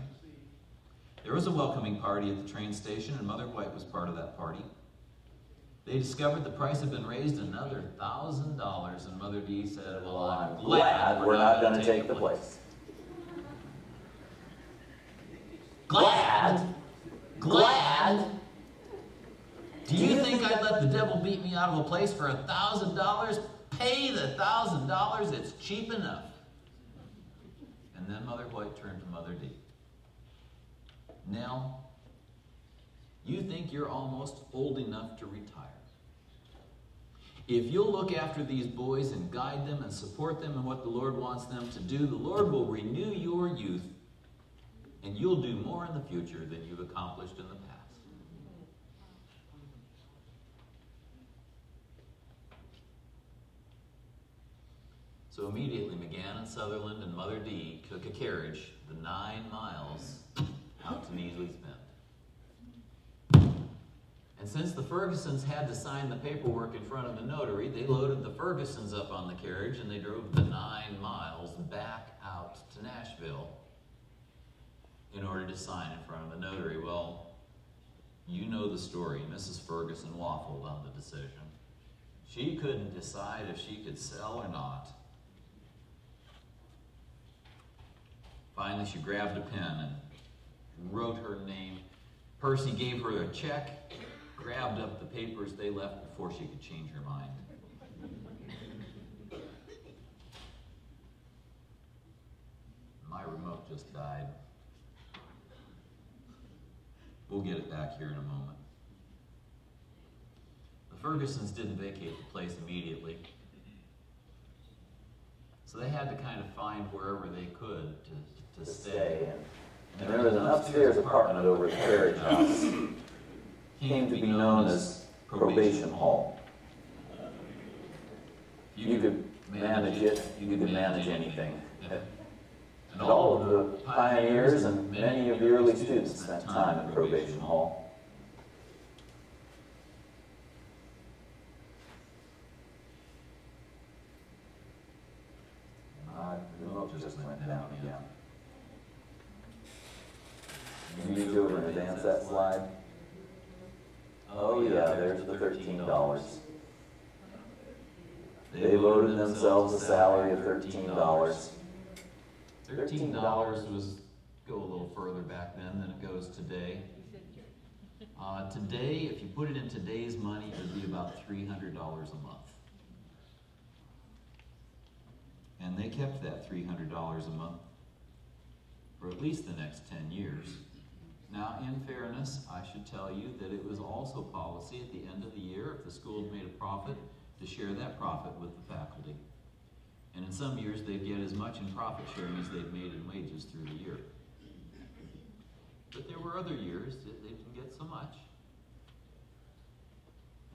Speaker 7: There was a welcoming party at the train station, and Mother White was part of that party. They discovered the price had been raised another $1,000, and Mother D said, well, I'm glad
Speaker 8: we're not going to take the place. Glad?
Speaker 7: Do you think I'd let the devil beat me out of a place for $1,000? Pay the $1,000, it's cheap enough. And then Mother White turned to Mother D. Nell, you think you're almost old enough to retire. If you'll look after these boys and guide them and support them in what the Lord wants them to do, the Lord will renew your youth, and you'll do more in the future than you've accomplished in the past. So immediately, McGann and Sutherland and Mother D took a carriage the 9 miles out to Neasley's Bend. And since the Fergusons had to sign the paperwork in front of the notary, they loaded the Fergusons up on the carriage and they drove the 9 miles back out to Nashville in order to sign in front of the notary. Well, you know the story. Mrs. Ferguson waffled on the decision. She couldn't decide if she could sell or not. Finally, she grabbed a pen and wrote her name. Percy gave her a check, grabbed up the papers they left before she could change her mind. My remote just died. We'll get it back here in a moment. The Fergusons didn't vacate the place immediately, so they had to kind of find wherever they could to stay.
Speaker 8: And there was an upstairs apartment over at the carriage house. Came to be known as Probation Hall. You could manage it, you could manage anything. And all of the pioneers and many of the early students spent time in Probation Hall. The remote just went down again. You need to go over and advance that slide. Oh yeah, there's the $13. They loaded themselves a salary of $13.
Speaker 7: $13 was, go a little further back then than it goes today. Today, if you put it in today's money, it would be about $300 a month. And they kept that $300 a month for at least the next 10 years. Now, in fairness, I should tell you that it was also policy at the end of the year, if the school had made a profit, to share that profit with the faculty. And in some years, they'd get as much in profit sharing as they'd made in wages through the year. But there were other years that they didn't get so much.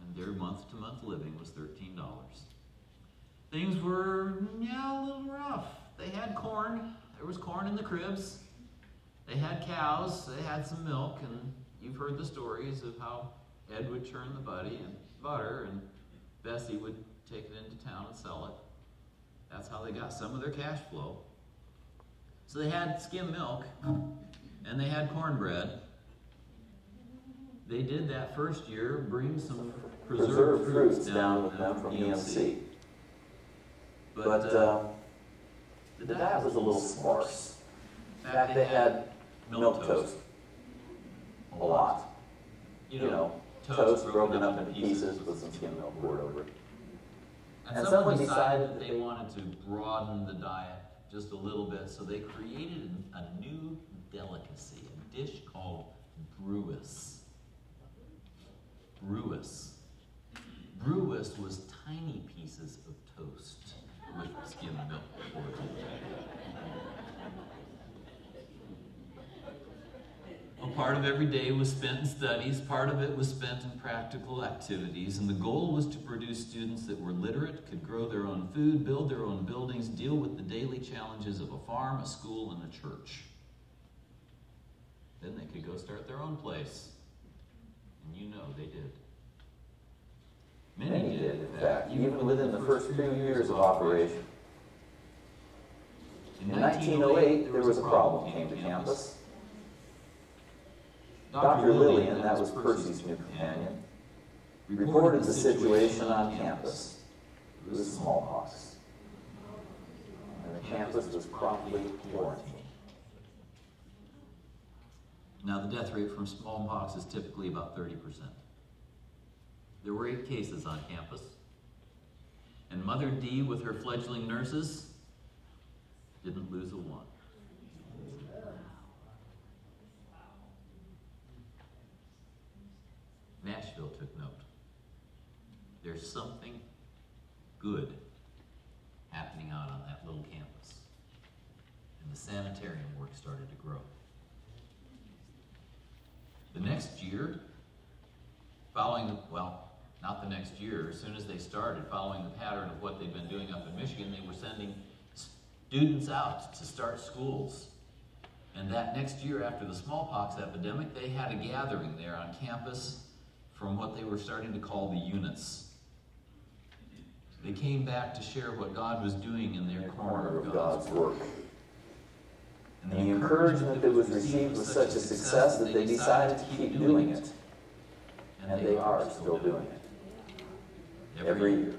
Speaker 7: And their month-to-month living was $13. Things were, a little rough. They had corn. There was corn in the cribs. They had cows. They had some milk. And you've heard the stories of how Ed would churn the butter, and Bessie would take it into town and sell it. That's how they got some of their cash flow. So they had skim milk, and they had cornbread. They did that first year, bring some preserved fruits down with them from EMC. But
Speaker 8: The diet was a little sparse. In fact, they had milk toast a lot. You know, toast broken up into pieces with some skim milk poured over it.
Speaker 7: And someone decided that they wanted to broaden the diet just a little bit, so they created a new delicacy, a dish called brewis. Brewis. Brewis was tiny pieces of toast with skim milk poured over it. Well, part of every day was spent in studies, part of it was spent in practical activities, and the goal was to produce students that were literate, could grow their own food, build their own buildings, deal with the daily challenges of a farm, a school, and a church. Then they could go start their own place. And you know they did.
Speaker 8: Many did, in fact, even within the first few years of operation. In 1908, there was a problem came to campus. Dr. Lillian, that was Percy's new companion, reported the situation on campus. It was smallpox. And the campus was promptly quarantined.
Speaker 7: Now, the death rate from smallpox is typically about 30%. There were 8 cases on campus, and Mother D, with her fledgling nurses, didn't lose a one. Nashville took note. There's something good happening out on that little campus. And the sanitarium work started to grow. The next year, not the next year, as soon as they started, following the pattern of what they'd been doing up in Michigan, they were sending students out to start schools. And that next year, after the smallpox epidemic, they had a gathering there on campus from what they were starting to call the units. They came back to share what God was doing in their corner of God's work.
Speaker 8: And the encouragement that was received was such a success that they decided to keep doing it. And they are still doing it. Every year.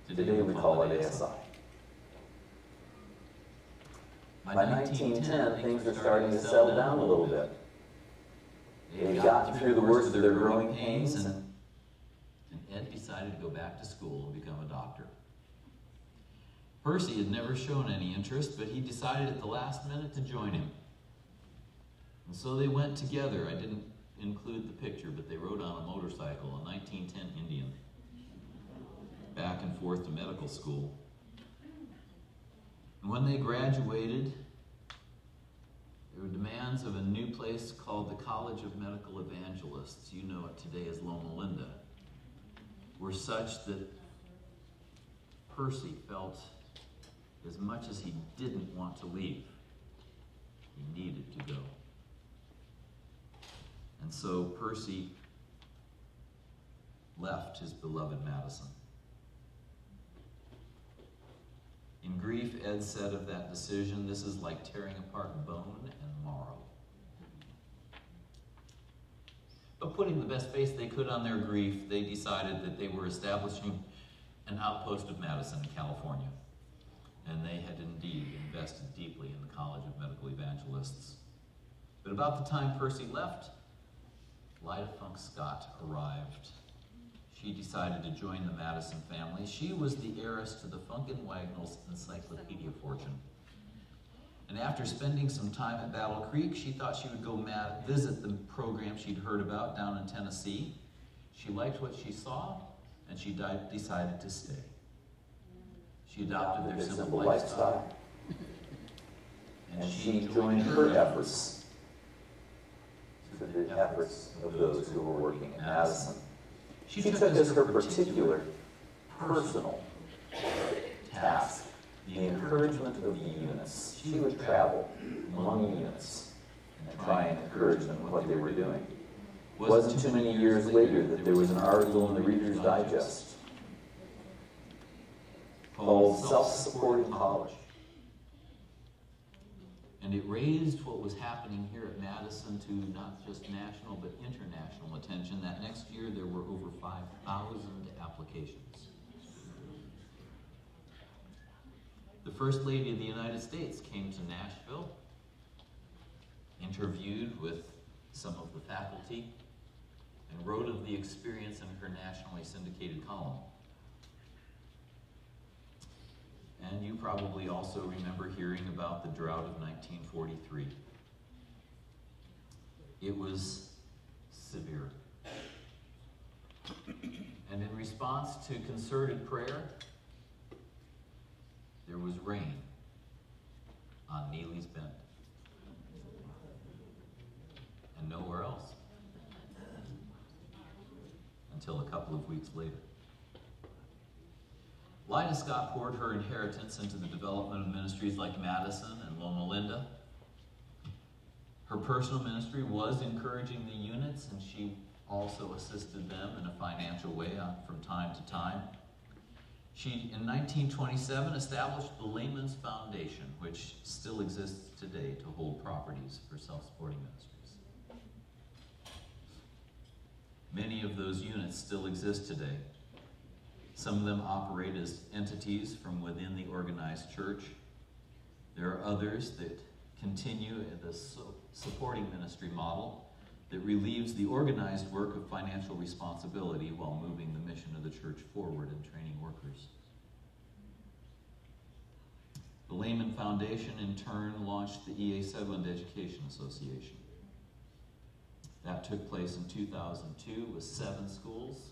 Speaker 8: Today we call it ASI. By 1910, things were starting to settle down a little bit. They had gotten through the worst of their growing pains,
Speaker 7: and Ed decided to go back to school and become a doctor. Percy had never shown any interest, but he decided at the last minute to join him. And so they went together. I didn't include the picture, but they rode on a motorcycle, a 1910 Indian, back and forth to medical school. And when they graduated, there were demands of a new place called the College of Medical Evangelists, you know it today as Loma Linda, were such that Percy felt, as much as he didn't want to leave, he needed to go. And so Percy left his beloved Madison. In grief, Ed said of that decision, "This is like tearing apart bone and marrow." But putting the best face they could on their grief, they decided that they were establishing an outpost of Madison in California. And they had indeed invested deeply in the College of Medical Evangelists. But about the time Percy left, Lyda Funk Scott arrived. She decided to join the Madison family. She was the heiress to the Funk and Wagnall's encyclopedia fortune. And after spending some time at Battle Creek, she thought she would go visit the program she'd heard about down in Tennessee. She liked what she saw, and she decided to stay. She adopted their simple lifestyle.
Speaker 8: And she joined her efforts to the efforts of those who were working at Madison. She took as her particular, personal task the encouragement of the units. She would travel among units and try and encourage them in what they were doing. It wasn't too many years later that there was an article in the Reader's Digest called Self-Supporting College.
Speaker 7: And it raised what was happening here at Madison to not just national but international attention. That next year there were over 5,000 applications. The First Lady of the United States came to Nashville, interviewed with some of the faculty, and wrote of the experience in her nationally syndicated column. And you probably also remember hearing about the drought of 1943. It was severe. And in response to concerted prayer, there was rain on Neely's Bend. And nowhere else. Until a couple of weeks later. Lida Scott poured her inheritance into the development of ministries like Madison and Loma Linda. Her personal ministry was encouraging the units, and she also assisted them in a financial way from time to time. She, in 1927, established the Layman's Foundation, which still exists today to hold properties for self-supporting ministries. Many of those units still exist today. Some of them operate as entities from within the organized church. There are others that continue in the supporting ministry model that relieves the organized work of financial responsibility while moving the mission of the church forward and training workers. The Layman Foundation, in turn, launched the E.A. Sedland Education Association. That took place in 2002 with 7 schools.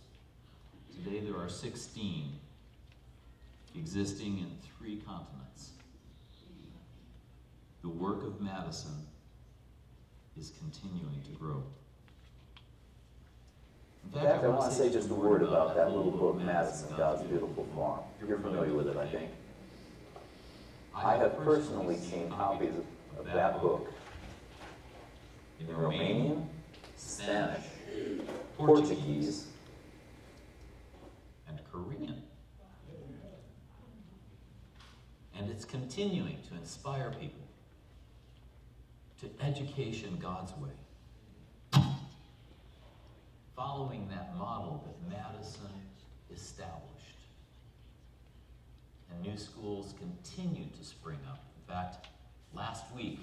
Speaker 7: Today there are 16 existing in 3 continents. The work of Madison is continuing to grow.
Speaker 8: In fact, I want to say just a word about that little book, Madison, God's Beautiful Farm. You're familiar with it, I think. I have personally seen copies of that book in Romanian, Spanish, Portuguese,
Speaker 7: and Korean. And it's continuing to inspire people to education God's way, following that model that Madison established. And new schools continue to spring up. In fact, last week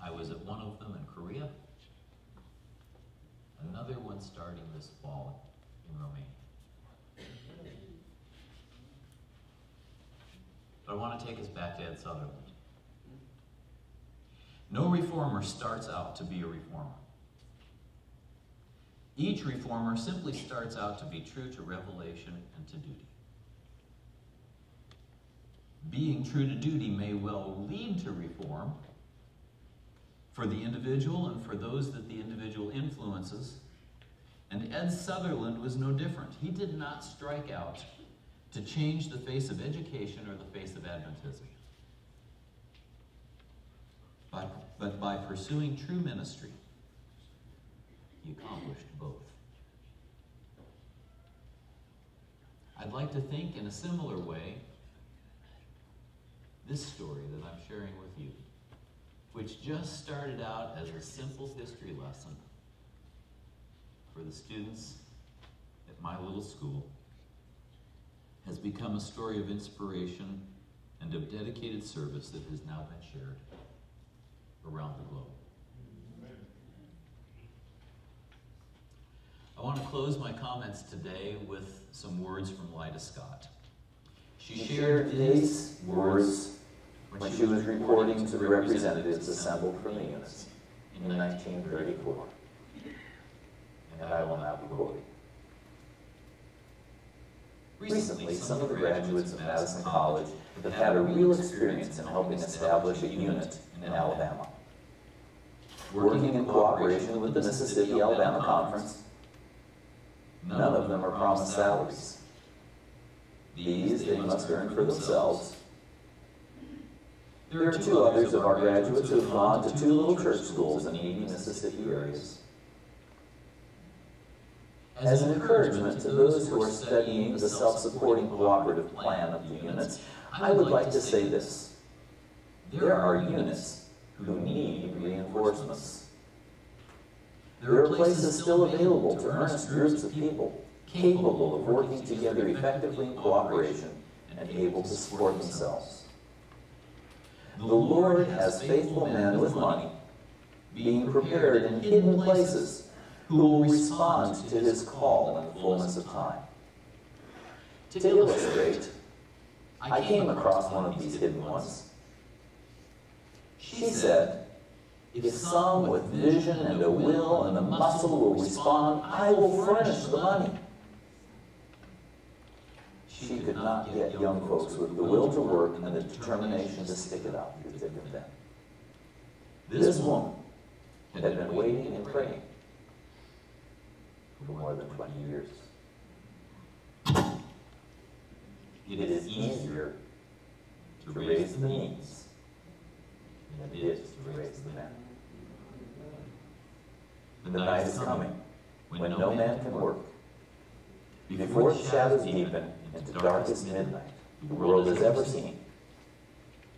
Speaker 7: I was at one of them in Korea, another one starting this fall in Romania. But I want to take us back to Ed Sutherland. No reformer starts out to be a reformer. Each reformer simply starts out to be true to revelation and to duty. Being true to duty may well lead to reform for the individual and for those that the individual influences. And Ed Sutherland was no different. He did not strike out to change the face of education or the face of Adventism. But by pursuing true ministry, he accomplished both. I'd like to think in a similar way, this story that I'm sharing with you, which just started out as a simple history lesson for the students at my little school, has become a story of inspiration and of dedicated service that has now been shared around the globe. I want to close my comments today with some words from Lida Scott. She shared
Speaker 8: these words when she was reporting to the representatives assembled from the units in 1934. And I will now be quoting. Recently, some of the graduates of Madison College have had a real experience in helping establish a unit in Alabama. Working in cooperation with the Mississippi-Alabama Conference, none of them are promised salaries. These they must earn for themselves. There are 2 others of our graduates who have gone to 2 little church schools in needy Mississippi areas. As an encouragement to those who are studying the self-supporting cooperative plan of the units, I would like to say this. There are units who need reinforcements. There are places still available to earnest groups of people capable of working together effectively in cooperation and able to support themselves. The Lord has faithful men with money being prepared in hidden places who will respond to his call in the fullness of time. To illustrate, I came across one of these hidden ones. She said, if some with vision and a will and a muscle will respond, I will furnish the money. She could not get young folks with the will to work and the determination to stick it out through thick and thin. This woman had been waiting and praying for more than 20 years. It is easier to raise the means than it is to raise the men. The night is coming when no man can work. Before the shadows deepen into darkest midnight the world has ever seen,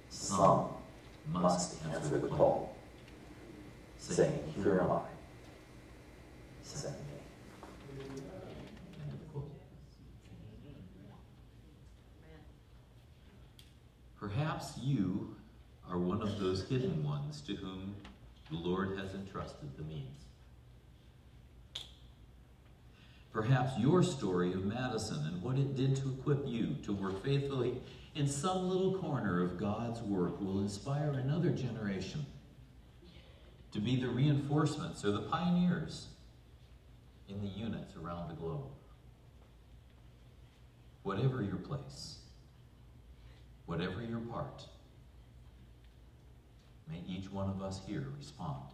Speaker 8: some must answer the call, saying, here am I, send me.
Speaker 7: Perhaps you are one of those hidden ones to whom the Lord has entrusted the means. Perhaps your story of Madison and what it did to equip you to work faithfully in some little corner of God's work will inspire another generation to be the reinforcements or the pioneers in the units around the globe. Whatever your place, whatever your part, may each one of us here respond.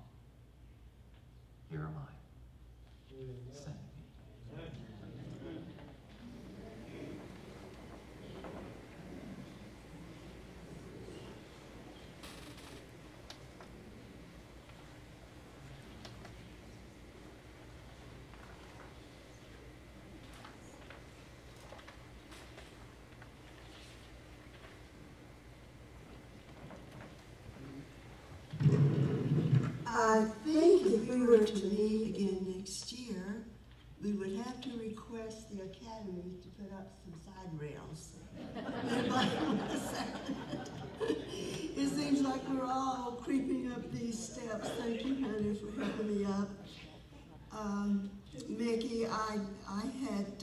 Speaker 7: Here am I. Send me.
Speaker 9: I think if we were to meet again next year, we would have to request the Academy to put up some side rails. It seems like we're all creeping up these steps. Thank you, honey, for helping me up. Mickey, I had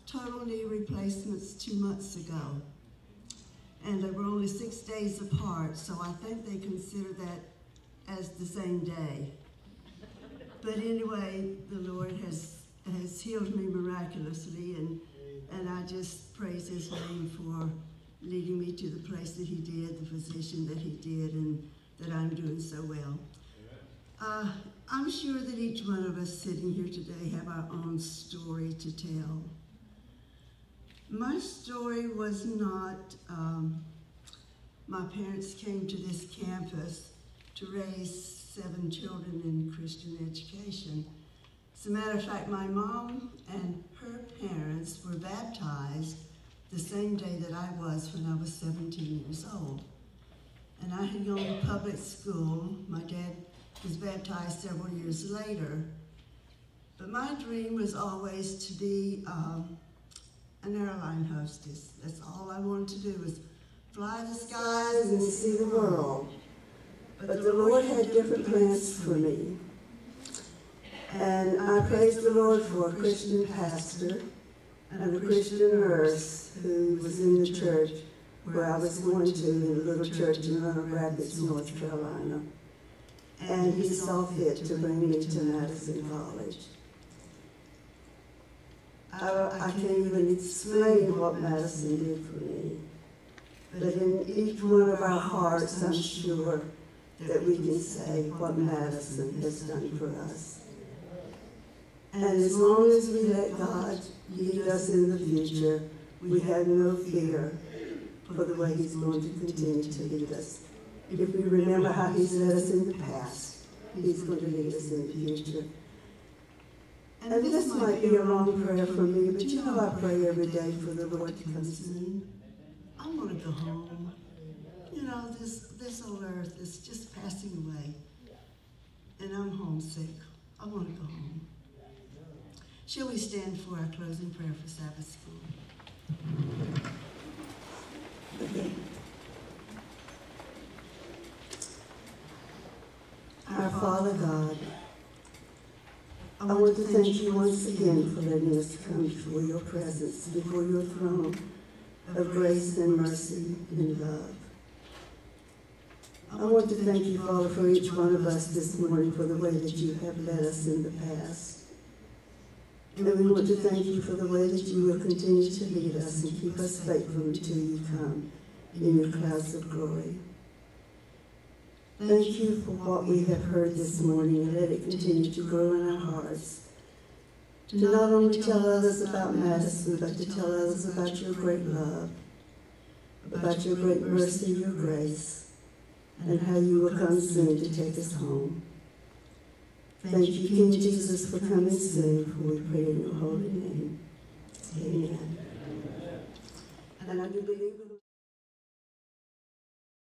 Speaker 9: total knee replacements 2 months ago, and they were only 6 days apart, so I think they consider that as the same day. But anyway, the Lord has healed me miraculously, and I just praise his name for leading me to the place that he did, the position that he did, and that I'm doing so well. I'm sure that each one of us sitting here today have our own story to tell. My story was not, my parents came to this campus to raise 7 children in Christian education. As a matter of fact, my mom and her parents were baptized the same day that I was when I was 17 years old. And I had gone to public school. My dad was baptized several years later. But my dream was always to be an airline hostess. That's all I wanted to do, was fly the skies and see the world. But the Lord had different plans for me. And I praise the Lord for a Christian pastor and a Christian nurse who was in the church where I was going to, in a little church in Roanoke Rapids, North Carolina. And he saw fit to bring me to Madison College. I can't even explain what Madison did for me. But in each one of our hearts, I'm sure that we can say what Madison has done for us. And as long as we let God lead us in the future, we have no fear for the way he's going to continue to lead us. If we remember how he's led us in the past, he's going to lead us in the future. And this might be a long prayer for me, but you know I pray every day for the Lord to come soon. I want to go home. You know, this old earth is just passing away, and I'm homesick. I want to go home. Shall we stand for our closing prayer for Sabbath school? I want to thank you once again for letting us come before your presence, before your throne of grace and mercy and love. I want to thank you, Father, for each one of us this morning for the way that you have led us in the past. And we want to thank you for the way that you will continue to lead us and keep us faithful until you come in your clouds of glory. Thank you for what we have heard this morning, and let it continue to grow in our hearts. To not only tell others about Madison, but to tell others about your great love, about your great mercy, your grace, and how you will come soon to take us home. Thank you, King Jesus, for coming soon, for we pray in your holy name. Amen. And I do believe